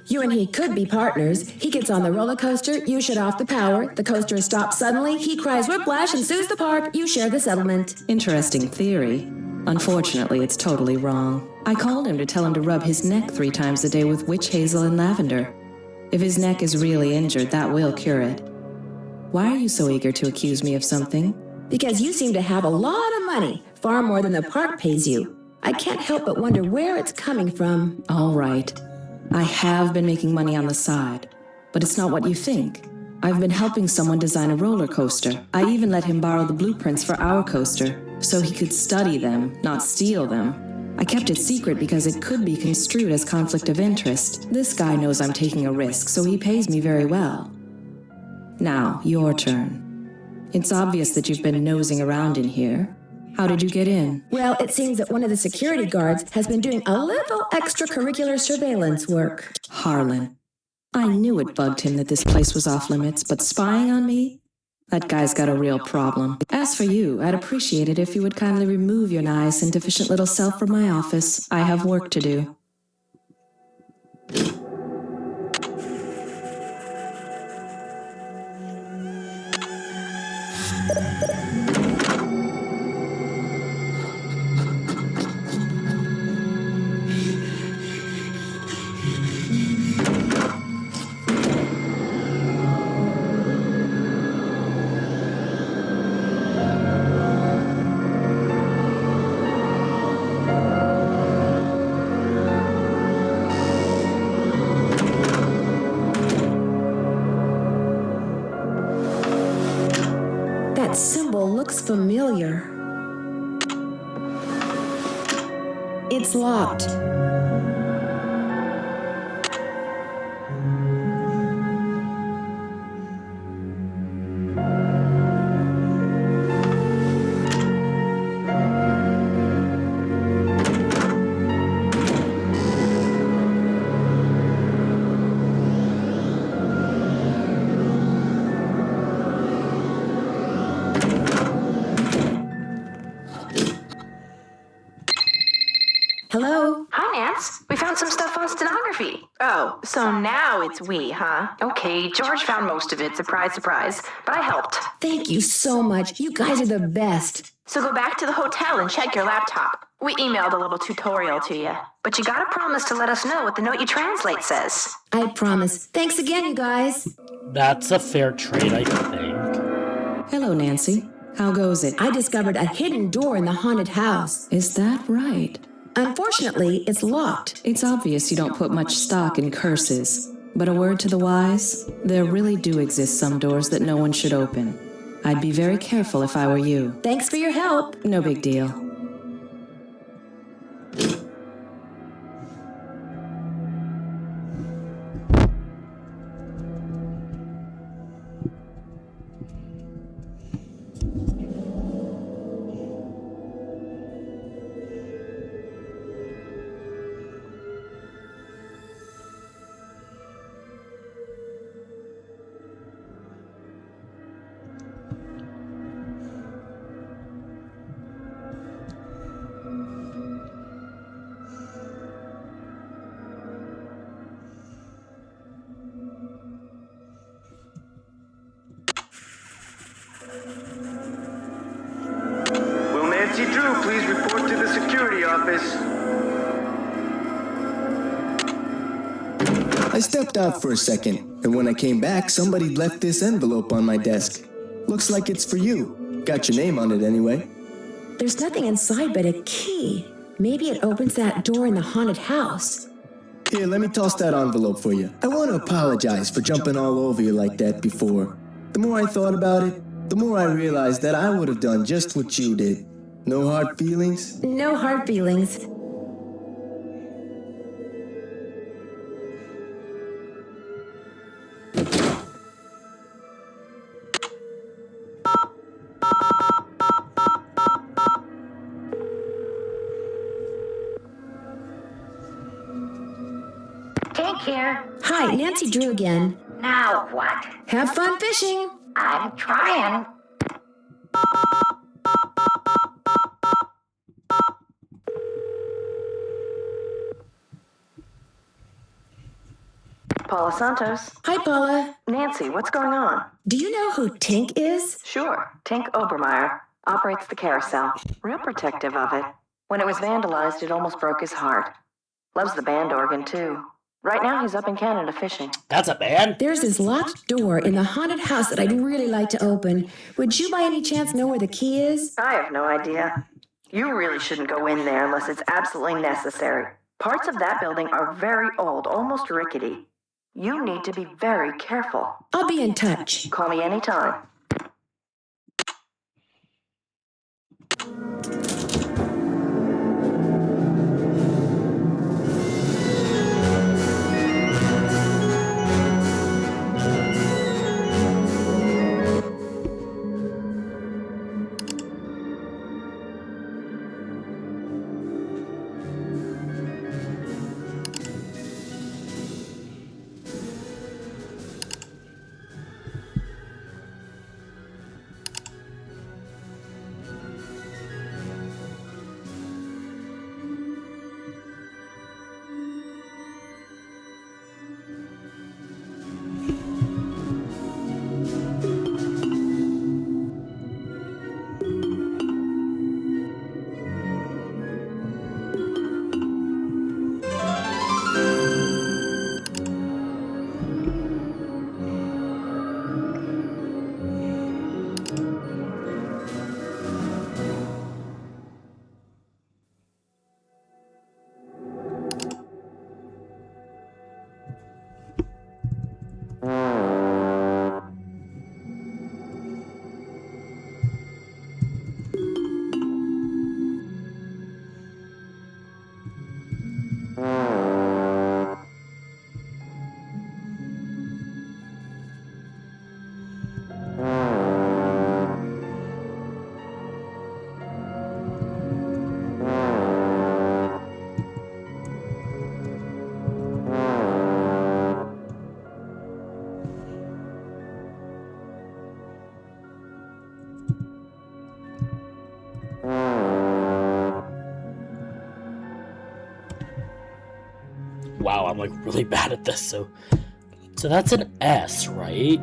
You and he could be partners. He gets on the roller coaster, you shut off the power, the coaster stops suddenly, he cries whiplash and sues the park, you share the settlement. Interesting theory. Unfortunately, it's totally wrong. I called him to tell him to rub his neck 3 times a day with witch hazel and lavender. If his neck is really injured, that will cure it. Why are you so eager to accuse me of something? Because you seem to have a lot of money, far more than the park pays you. I can't help but wonder where it's coming from. All right. I have been making money on the side, but it's not what you think. I've been helping someone design a roller coaster. I even let him borrow the blueprints for our coaster, so he could study them, not steal them. I kept it secret because it could be construed as conflict of interest. This guy knows I'm taking a risk, so he pays me very well. Now, your turn. It's obvious that you've been nosing around in here. How did you get in? Well, it seems that one of the security guards has been doing a little extracurricular surveillance work. Harlan. I knew it bugged him that this place was off limits, but spying on me? That guy's got a real problem. As for you, I'd appreciate it if you would kindly remove your nice and deficient little self from my office. I have work to do. That symbol looks familiar. It's locked. Hello? Hi, Nance. We found some stuff on stenography. Oh, so now it's we, huh? Okay, George found most of it, surprise, surprise, but I helped. Thank you so much. You guys are the best. So go back to the hotel and check your laptop. We emailed a little tutorial to you, but you gotta promise to let us know what the note you translate says. I promise. Thanks again, you guys. That's a fair trade, I think. Hello, Nancy. How goes it? I discovered a hidden door in the haunted house. Is that right? Unfortunately, it's locked. It's obvious you don't put much stock in curses. But a word to the wise, there really do exist some doors that no one should open. I'd be very careful if I were you. Thanks for your help. No big deal. Will Nancy Drew please report to the security office? I stepped out for a second, and when I came back, somebody left this envelope on my desk. Looks like it's for you. Got your name on it anyway. There's nothing inside but a key. Maybe it opens that door in the haunted house. Here, let me toss that envelope for you. I want to apologize for jumping all over you like that before. The more I thought about it, the more I realized that I would have done just what you did. No hard feelings? No hard feelings. Tink here. Hi, Nancy Drew again. Now what? Have fun fishing. I'm trying. Paula Santos. Hi, Paula. Nancy, what's going on? Do you know who Tink is? Sure. Tink Obermeyer operates the carousel. Real protective of it. When it was vandalized, it almost broke his heart. Loves the band organ, too. Right now, he's up in Canada fishing. That's a band? There's this locked door in the haunted house that I'd really like to open. Would you by any chance know where the key is? I have no idea. You really shouldn't go in there unless it's absolutely necessary. Parts of that building are very old, almost rickety. You need to be very careful. I'll be in touch. Call me anytime. Wow, I'm like really bad at this. So that's an S, right?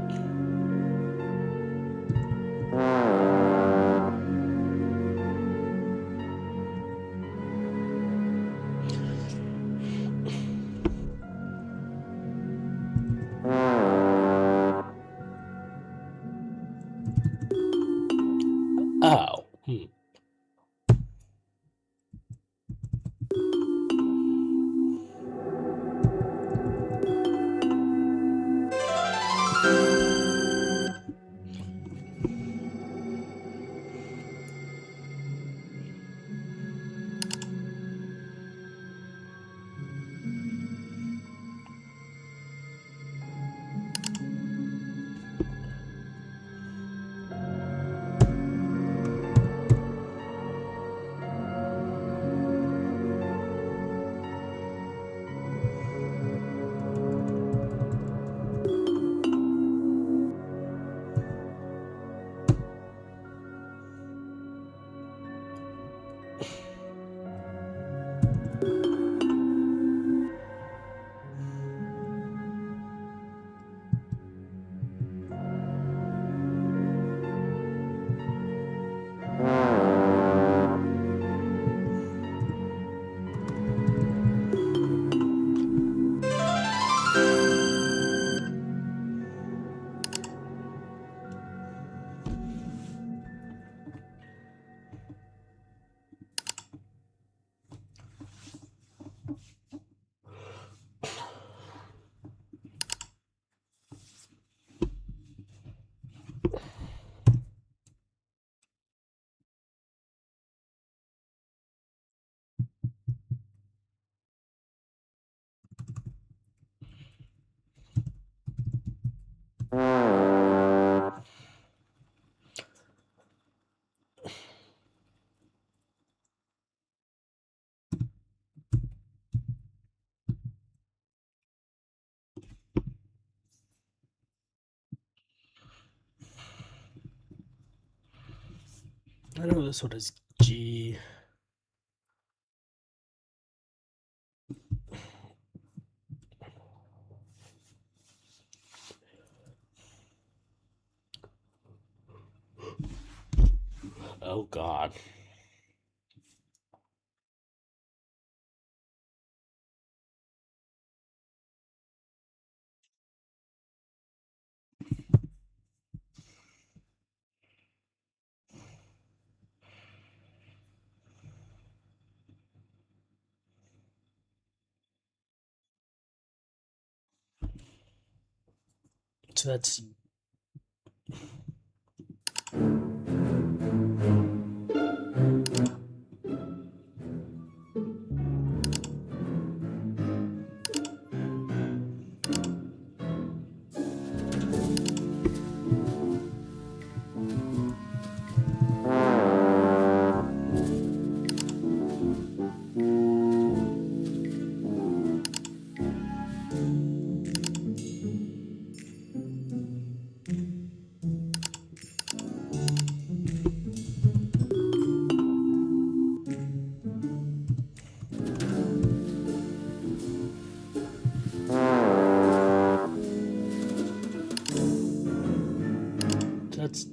I know this one is G. Oh God. So that's that's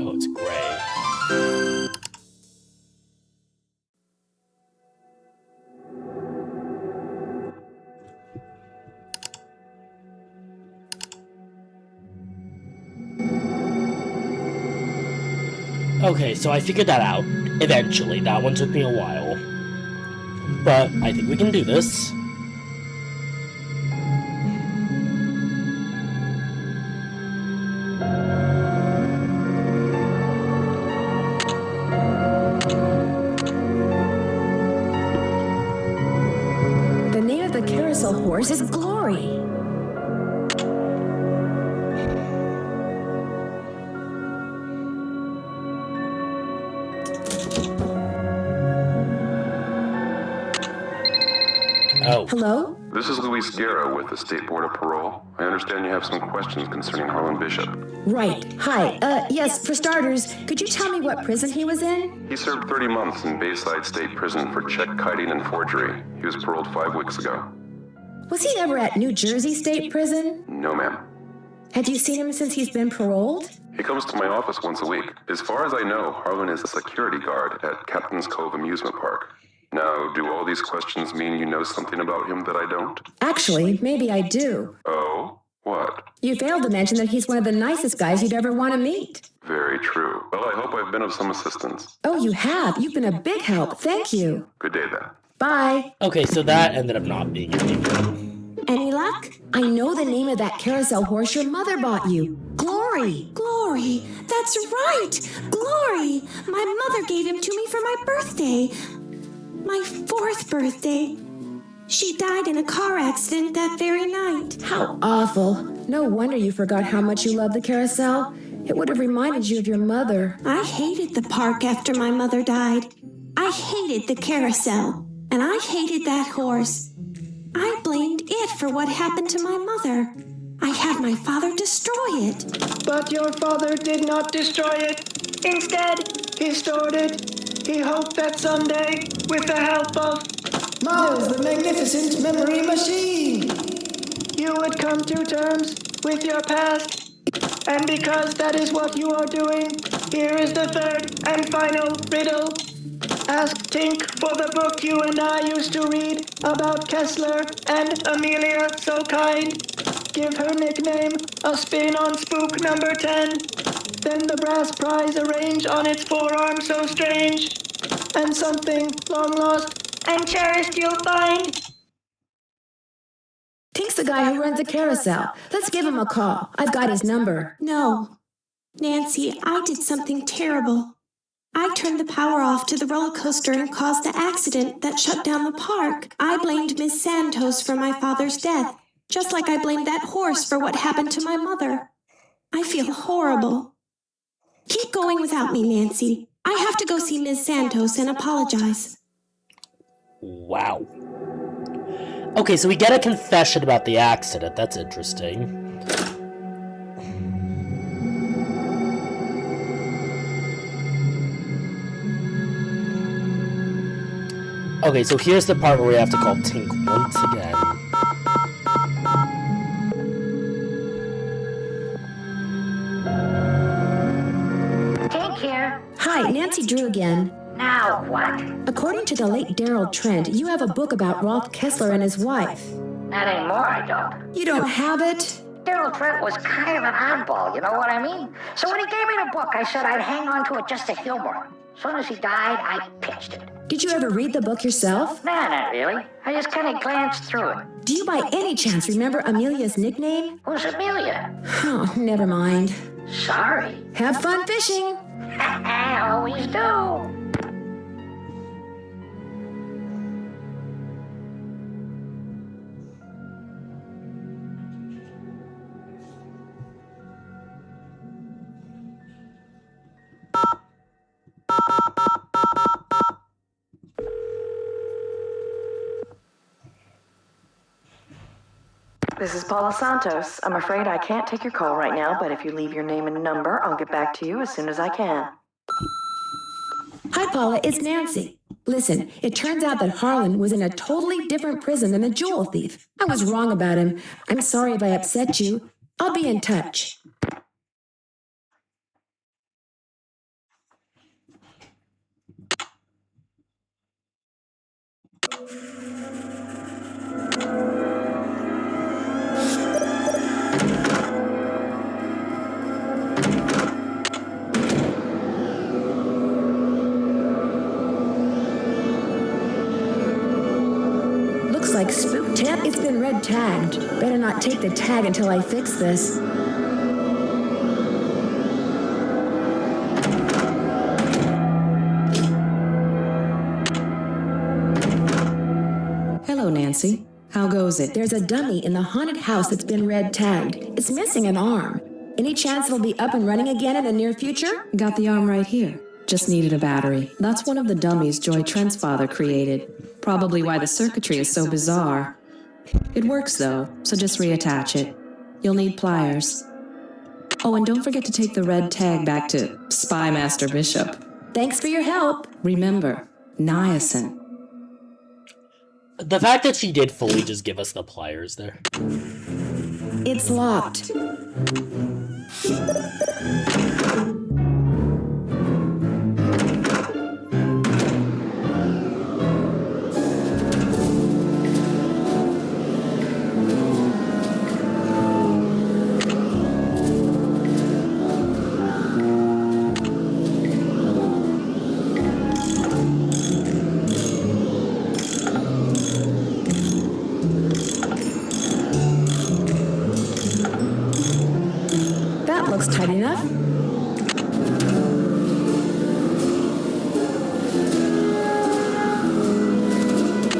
oh, it's gray. Okay, so I figured that out. Eventually. That one took me a while. But I think we can do this. The name of the carousel horse is Glory. Oh. Hello? This is Luis Guerra with the State Board of Parole. I understand you have some questions concerning Harlan Bishop. Right. Hi. Yes, for starters, could you tell me what prison he was in? He served 30 months in Bayside State Prison for check kiting and forgery. He was paroled 5 weeks ago. Was he ever at New Jersey State Prison? No, ma'am. Have you seen him since he's been paroled? He comes to my office once a week. As far as I know, Harlan is a security guard at Captain's Cove Amusement Park. Now, do all these questions mean you know something about him that I don't? Actually, maybe I do. Oh? What? You failed to mention that he's one of the nicest guys you'd ever want to meet. Very true. Well, I hope I've been of some assistance. Oh, you have. You've been a big help. Thank you. Good day, then. Bye. Okay, so that ended up not being any good. Any luck? I know the name of that carousel horse your mother bought you. Glory. Glory. That's right. Glory. My mother gave him to me for my birthday. My 4th birthday. She died in a car accident that very night. How awful. No wonder you forgot how much you love the carousel. It would have reminded you of your mother. I hated the park after my mother died. I hated the carousel. And I hated that horse. I blamed it for what happened to my mother. I had my father destroy it. But your father did not destroy it. Instead, he stored it. He hoped that someday, with the help of Miles, the magnificent memory machine, you would come to terms with your past. And because that is what you are doing, here is the third and final riddle. Ask Tink for the book you and I used to read about Kessler and Amelia So Kind. Give her nickname a spin on spook number 10. Then the brass prize arranged on its forearm so strange, and something long lost and cherished you'll find. Tink's the guy who runs the carousel. Let's give him a call. I've got his number. No. Nancy, I did something terrible. I turned the power off to the roller coaster and caused the accident that shut down the park. I blamed Miss Santos for my father's death, just like I blamed that horse for what happened to my mother. I feel horrible. Keep going without me, Nancy. I have to go see Miss Santos and apologize. Wow. Okay, so we get a confession about the accident. That's interesting. Okay, so here's the part where we have to call Tink once again. Tink here. Hi, Nancy Drew again. Now what? According to the late Daryl Trent, you have a book about Rolf Kessler and his wife. Not anymore, I don't. You don't have it? Daryl Trent was kind of an oddball, you know what I mean? So when he gave me the book, I said I'd hang on to it just to humor. As soon as he died, I pitched it. Did you ever read the book yourself? Nah, not really. I just kind of glanced through it. Do you by any chance remember Amelia's nickname? Who's Amelia? Oh, never mind. Sorry. Have fun fishing. I always do. This is Paula Santos. I'm afraid I can't take your call right now, but if you leave your name and number, I'll get back to you as soon as I can. Hi, Paula, it's Nancy. Listen, it turns out that Harlan was in a totally different prison than the jewel thief. I was wrong about him. I'm sorry if I upset you. I'll be in touch. Looks like Spook Tent. It's been red tagged. Better not take the tag until I fix this. Hello, Nancy. How goes it? There's a dummy in the haunted house that's been red tagged. It's missing an arm. Any chance it'll be up and running again in the near future? Got the arm right here. Just needed a battery. That's one of the dummies Joy Trent's father created. Probably why the circuitry is so bizarre. It works though, so just reattach it. You'll need pliers. Oh, and don't forget to take the red tag back to Spy Master Bishop. Thanks for your help. Remember, niacin. The fact that she did fully just give us the pliers there. It's locked. Looks tight enough.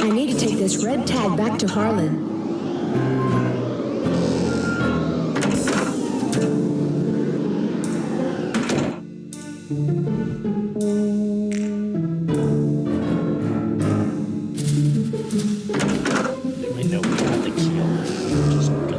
I need to take this red tag back to Harlan. I know we got the key on it. Just go.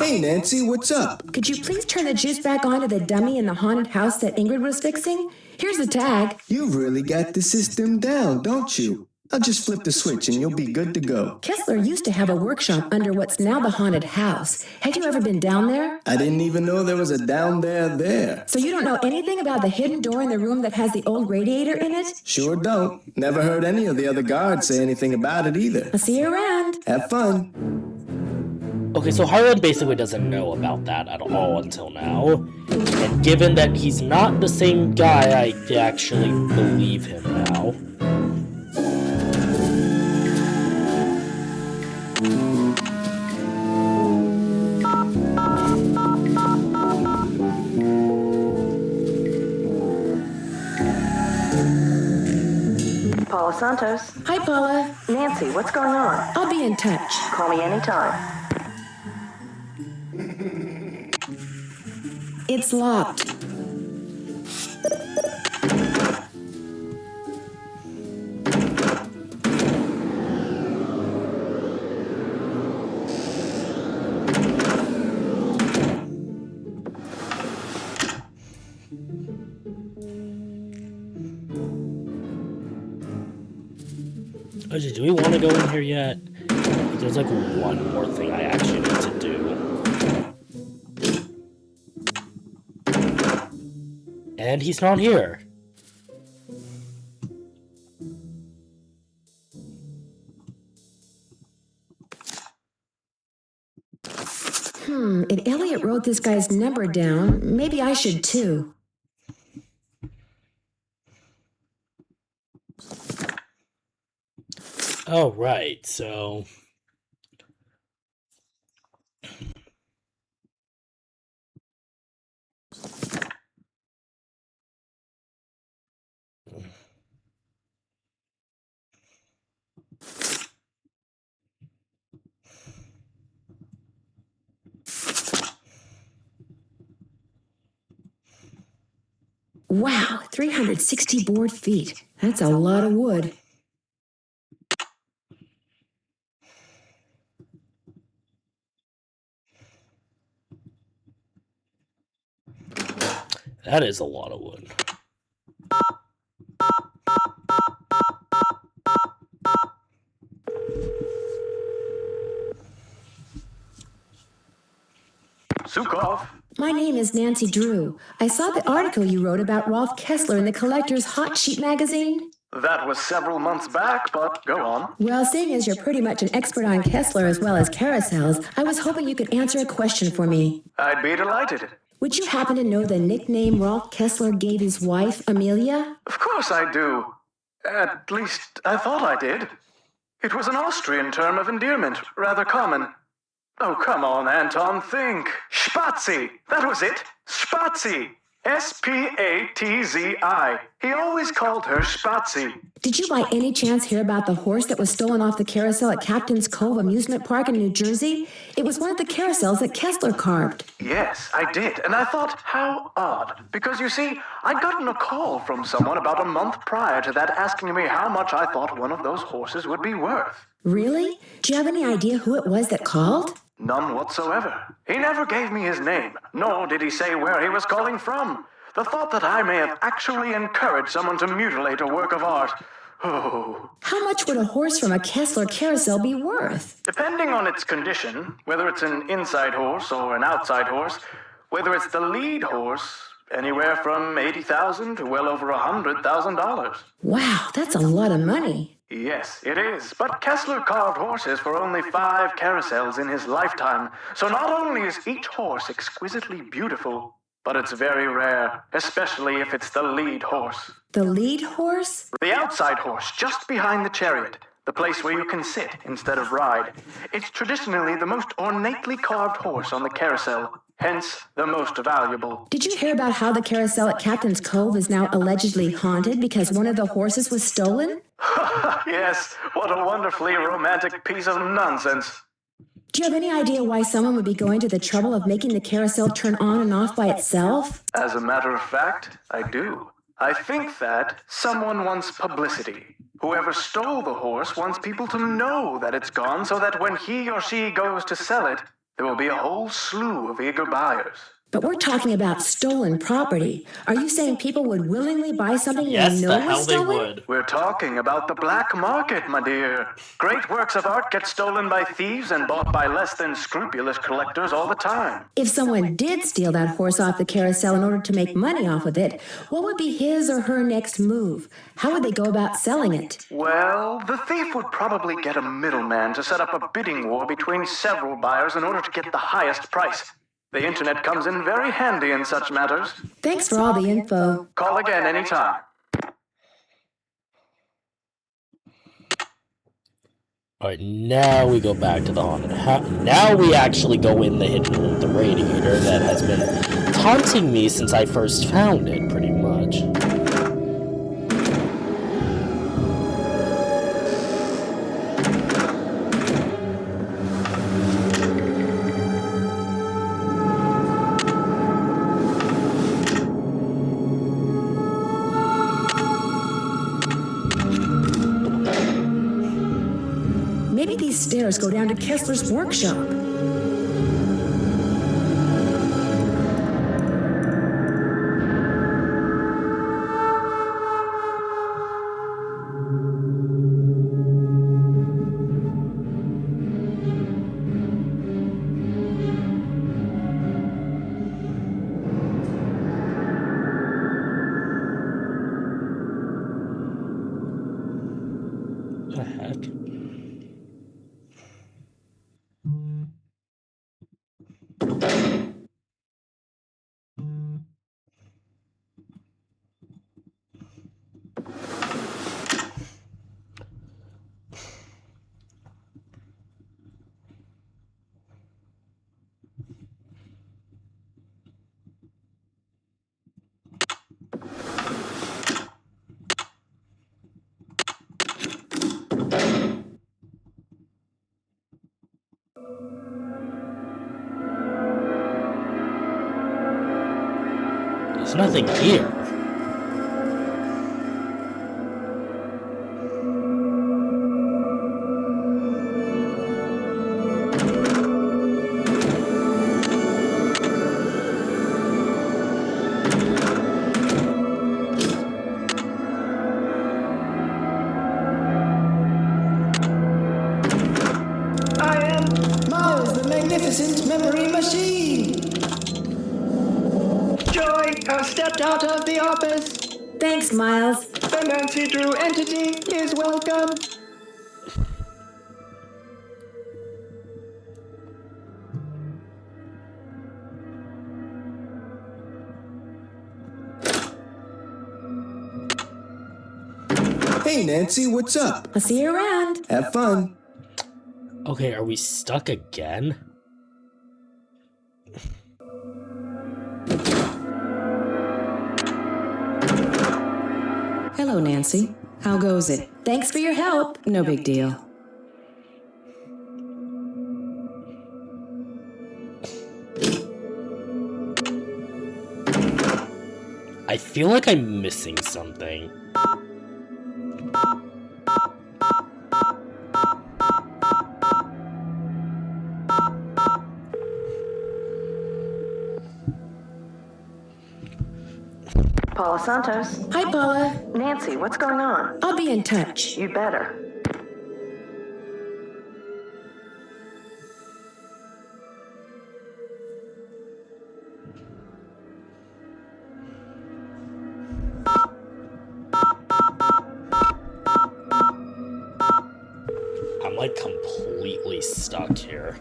Hey, Nancy, what's up? Could you please turn the juice back on to the dummy in the haunted house that Ingrid was fixing? Here's the tag. You've really got the system down, don't you? I'll just flip the switch and you'll be good to go. Kessler used to have a workshop under what's now the haunted house. Had you ever been down there? I didn't even know there was a down there. So you don't know anything about the hidden door in the room that has the old radiator in it? Sure don't. Never heard any of the other guards say anything about it either. I'll see you around. Have fun. Okay, so Harlan basically doesn't know about that at all until now. And given that he's not the same guy, I actually believe him now. Paula Santos. Hi, Paula. Nancy, what's going on? I'll be in touch. Call me anytime. It's locked. Do we want to go in here yet? There's like one more thing I actually need to do. And he's not here. If Elliot wrote this guy's number down, maybe I should too. Oh, right, so... Wow, 360 board feet. That's a lot of wood. That is a lot of wood. Sukov. My name is Nancy Drew. I saw the article you wrote about Rolf Kessler in the Collector's Hot Sheet magazine. That was several months back, but go on. Well, seeing as you're pretty much an expert on Kessler as well as carousels, I was hoping you could answer a question for me. I'd be delighted. Would you happen to know the nickname Rolf Kessler gave his wife, Amelia? Of course I do. At least, I thought I did. It was an Austrian term of endearment, rather common. Oh, come on, Anton, think. Spatzi! That was it. Spatzi! S-P-A-T-Z-I. He always called her Spatzi. Did you by any chance hear about the horse that was stolen off the carousel at Captain's Cove Amusement Park in New Jersey? It was one of the carousels that Kessler carved. Yes, I did, and I thought, how odd. Because you see, I'd gotten a call from someone about a month prior to that asking me how much I thought one of those horses would be worth. Really? Do you have any idea who it was that called? None whatsoever. He never gave me his name, nor did he say where he was calling from. The thought that I may have actually encouraged someone to mutilate a work of art. Oh. How much would a horse from a Kessler carousel be worth? Depending on its condition, whether it's an inside horse or an outside horse, whether it's the lead horse, anywhere from $80,000 to well over $100,000. Wow, that's a lot of money. Yes, it is. But Kessler carved horses for only 5 carousels in his lifetime. So not only is each horse exquisitely beautiful, but it's very rare, especially if it's the lead horse. The lead horse? The outside horse, just behind the chariot. The place where you can sit instead of ride. It's traditionally the most ornately carved horse on the carousel, hence the most valuable. Did you hear about how the carousel at Captain's Cove is now allegedly haunted because one of the horses was stolen? Yes, what a wonderfully romantic piece of nonsense. Do you have any idea why someone would be going to the trouble of making the carousel turn on and off by itself? As a matter of fact, I do. I think that someone wants publicity. Whoever stole the horse wants people to know that it's gone so that when he or she goes to sell it, there will be a whole slew of eager buyers. But we're talking about stolen property. Are you saying people would willingly buy something Yes, they the know hell was they stolen? would. We're talking about the black market, my dear. Great works of art get stolen by thieves and bought by less than scrupulous collectors all the time. If someone did steal that horse off the carousel in order to make money off of it, what would be his or her next move? How would they go about selling it? Well, the thief would probably get a middleman to set up a bidding war between several buyers in order to get the highest price. The internet comes in very handy in such matters. Thanks for all the info. Call again anytime. Alright, now we go back to the haunted house. Now we actually go in the hidden room, the radiator that has been taunting me since I first found it, pretty much. Maybe these stairs go down to Kessler's workshop. What the heck? There's nothing here. I am Miles, the magnificent memory machine. Joy has stepped out of the office. Thanks, Miles. The Nancy Drew entity is welcome. Hey, Nancy, what's up? I'll see you around. Have fun. Okay, are we stuck again? Hello, Nancy. How goes it? Thanks for your help. No big deal. I feel like I'm missing something. Paula Santos. Hi, Paula. Nancy, what's going on? I'll be in touch. You better. I'm like completely stuck here.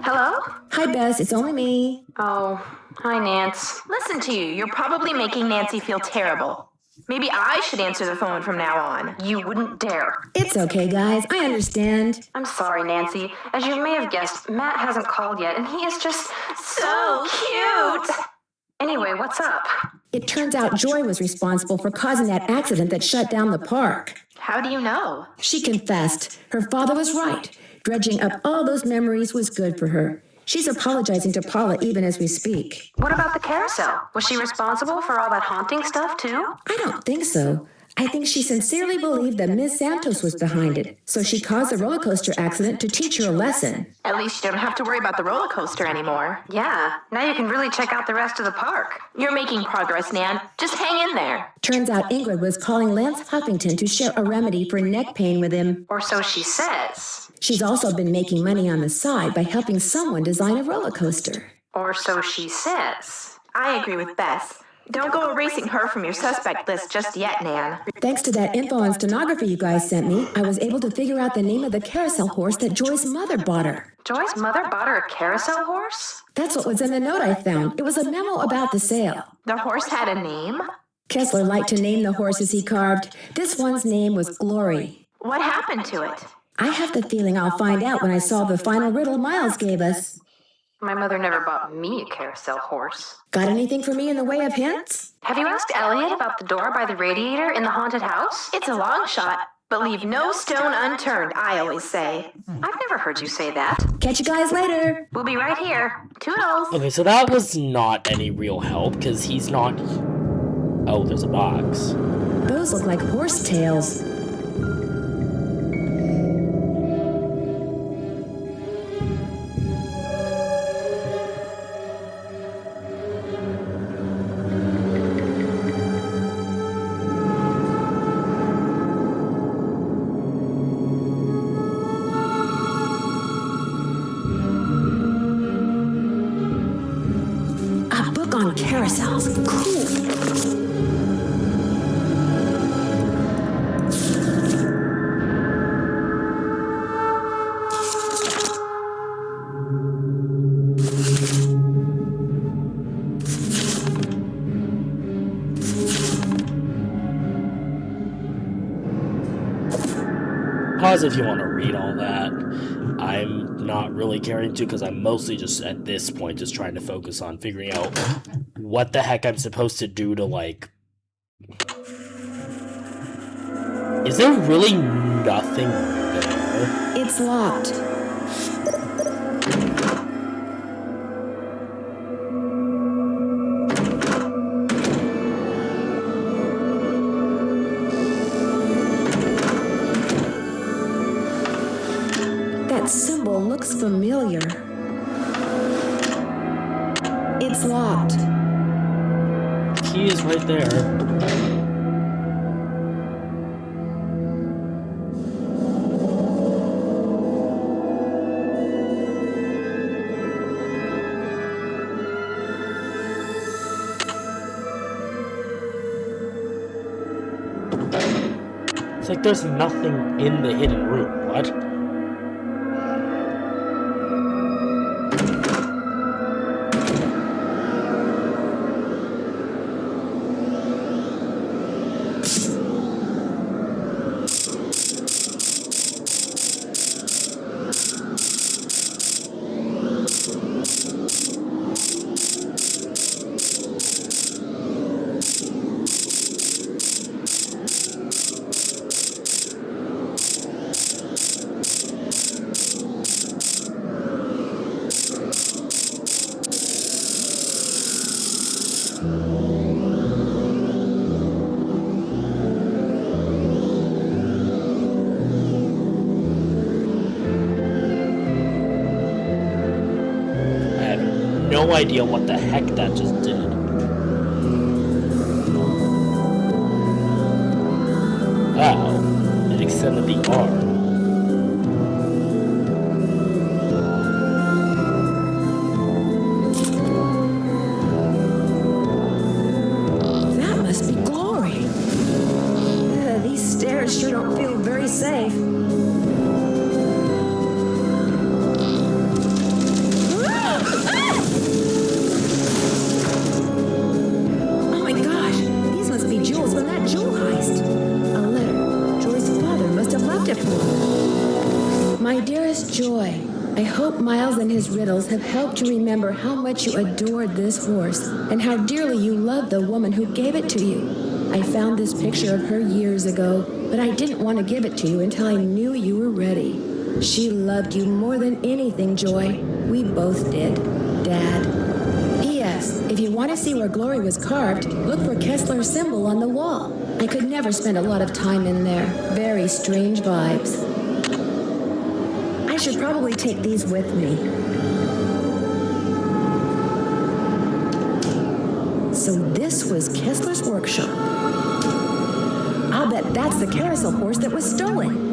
Hello? Hi, Bess. It's only me. Oh, hi, Nance. Listen to you. You're probably making Nancy feel terrible. Maybe I should answer the phone from now on. You wouldn't dare. It's okay, guys. I understand. I'm sorry, Nancy. As you may have guessed, Matt hasn't called yet, and he is just so cute. Anyway, what's up? It turns out Joy was responsible for causing that accident that shut down the park. How do you know? She confessed. Her father was right. Dredging up all those memories was good for her. She's apologizing to Paula even as we speak. What about the carousel? Was she responsible for all that haunting stuff, too? I don't think so. I think she sincerely believed that Miss Santos was behind it, so she caused the roller coaster accident to teach her a lesson. At least you don't have to worry about the roller coaster anymore. Yeah, now you can really check out the rest of the park. You're making progress, Nan. Just hang in there. Turns out Ingrid was calling Lance Huffington to share a remedy for neck pain with him. Or so she says. She's also been making money on the side by helping someone design a roller coaster. Or so she says. I agree with Bess. Don't go erasing her from your suspect list just yet, Nan. Thanks to that info on stenography you guys sent me, I was able to figure out the name of the carousel horse that Joy's mother bought her. Joy's mother bought her a carousel horse? That's what was in the note I found. It was a memo about the sale. The horse had a name? Kessler liked to name the horses he carved. This one's name was Glory. What happened to it? I have the feeling I'll find out when I solve the final riddle Miles gave us. My mother never bought me a carousel horse. Got anything for me in the way of hints? Have you asked Elliot about the door by the radiator in the haunted house? It's a long shot, but leave no stone unturned, I always say. I've never heard you say that. Catch you guys later. We'll be right here. Toodles. Okay, so that was not any real help, because he's not... Oh, there's a box. Those look like horse tails. On carousels. Cool. Pause if you want to read all that. I'm not really caring to, because I'm mostly just, at this point, just trying to focus on figuring out what the heck I'm supposed to do to, like... Is there really nothing there? It's locked. That symbol looks familiar. It's locked. The key is right there. It's like there's nothing in the hidden room. What? No idea what the heck that just did. Oh, it extended the arm. That must be Glory. These stairs sure don't feel very safe. My dearest Joy, I hope Miles and his riddles have helped you remember how much you adored this horse and how dearly you loved the woman who gave it to you. I found this picture of her years ago, but I didn't want to give it to you until I knew you were ready. She loved you more than anything, Joy. We both did. Dad. P.S. Bess, if you want to see where Glory was carved, look for Kessler's symbol on the wall. I could never spend a lot of time in there. Very strange vibes. I should probably take these with me. So this was Kessler's workshop. I'll bet that's the carousel horse that was stolen.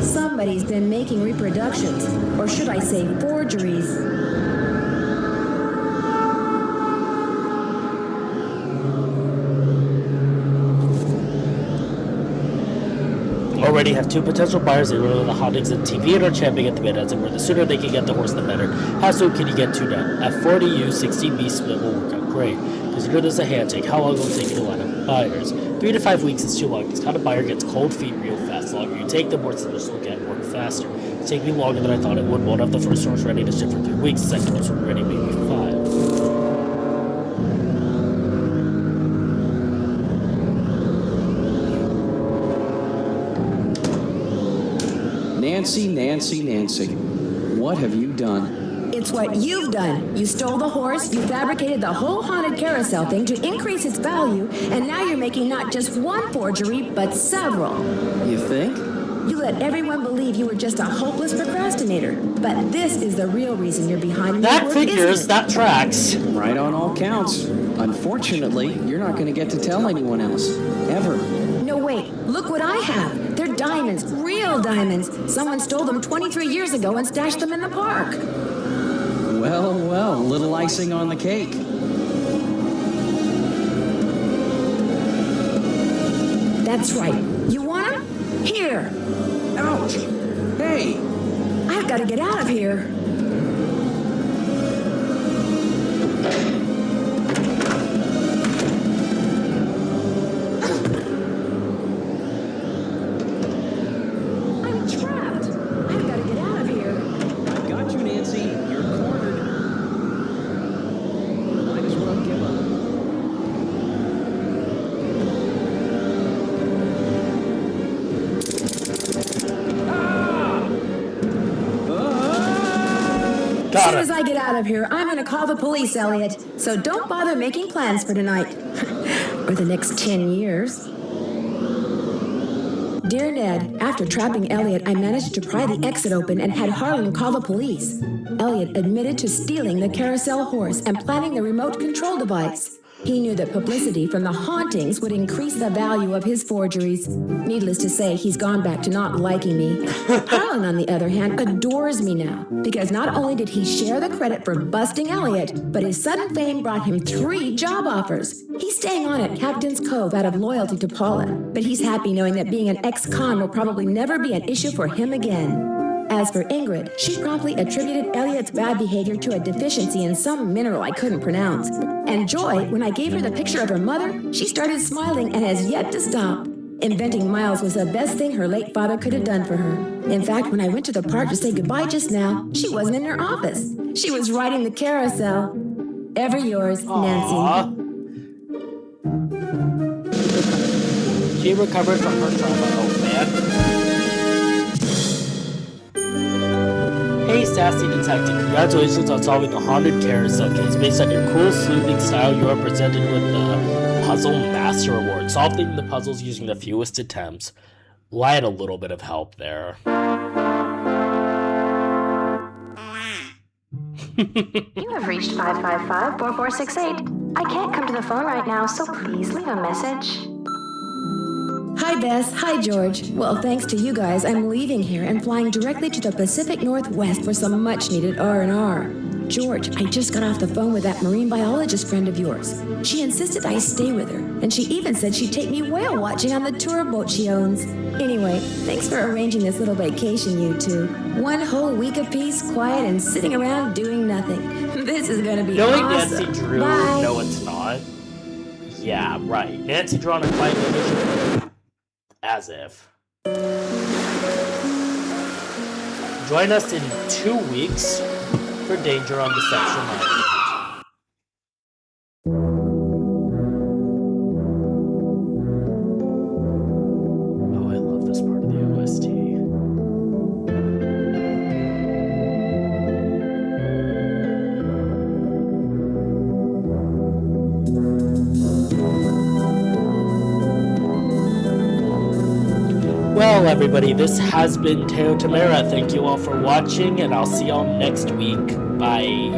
Somebody's been making reproductions, or should I say forgeries. Already have two potential buyers in the Hauntings and TV and are champing at the bid, as it were. The sooner they can get the horse, the better. How soon can you get two done? At 40U, 60B split will work out great. Consider this a handshake. How long will it take you to line up buyers? 3 to 5 weeks is too long. This kind of buyer gets cold feet real fast. The longer you take, the more scissors will get work faster. It's taking me longer than I thought it would. Won't have the first horse ready to ship for 3 weeks. The second horse will be ready maybe 5. Nancy, what have you done? It's what you've done. You stole the horse, you fabricated the whole Haunted Carousel thing to increase its value, and now you're making not just one forgery, but several. You think? You let everyone believe you were just a hopeless procrastinator, but this is the real reason you're behind that figures, that tracks. Right on all counts. Unfortunately, you're not going to get to tell anyone else. Ever. No, wait. Look what I have. They're diamonds. Real diamonds. Someone stole them 23 years ago and stashed them in the park. Well, little icing on the cake. That's right. You want them? Here. Ouch. Hey. I've got to get out of here. As soon as I get out of here, I'm going to call the police, Elliot. So don't bother making plans for tonight. Or the next 10 years. Dear Ned, after trapping Elliot, I managed to pry the exit open and had Harlan call the police. Elliot admitted to stealing the carousel horse and planting the remote control device. He knew that publicity from the hauntings would increase the value of his forgeries. Needless to say, he's gone back to not liking me. Harlan, on the other hand, adores me now, because not only did he share the credit for busting Elliot, but his sudden fame brought him 3 job offers. He's staying on at Captain's Cove out of loyalty to Paula, but he's happy knowing that being an ex-con will probably never be an issue for him again. As for Ingrid, she promptly attributed Elliot's bad behavior to a deficiency in some mineral I couldn't pronounce. And Joy, when I gave her the picture of her mother, she started smiling and has yet to stop. Inventing Miles was the best thing her late father could have done for her. In fact, when I went to the park to say goodbye just now, she wasn't in her office. She was riding the carousel. Ever yours, Nancy. She recovered from her trauma, man. Hey, sassy detective, congratulations on solving the Haunted Carousel case. Based on your cool sleuthing style, you are presented with the Puzzle Master Award, solving the puzzles using the fewest attempts. Well, I had a little bit of help there. You have reached 555-4468. I can't come to the phone right now, so please leave a message. Hi, Bess. Hi, George. Well, thanks to you guys, I'm leaving here and flying directly to the Pacific Northwest for some much-needed R&R. George, I just got off the phone with that marine biologist friend of yours. She insisted I stay with her, and she even said she'd take me whale watching on the tour boat she owns. Anyway, thanks for arranging this little vacation, you two. 1 whole week of peace, quiet, and sitting around doing nothing. This is gonna be Knowing awesome. Nancy Drew, Bye. no it's not. Yeah, right. Nancy Drew on a quiet vacation. As if. Join us in 2 weeks for Danger on Deception Island. Oh, I love this part of the OST. everybody, this has been Teo Tamara. Thank you all for watching, and I'll see y'all next week. Bye.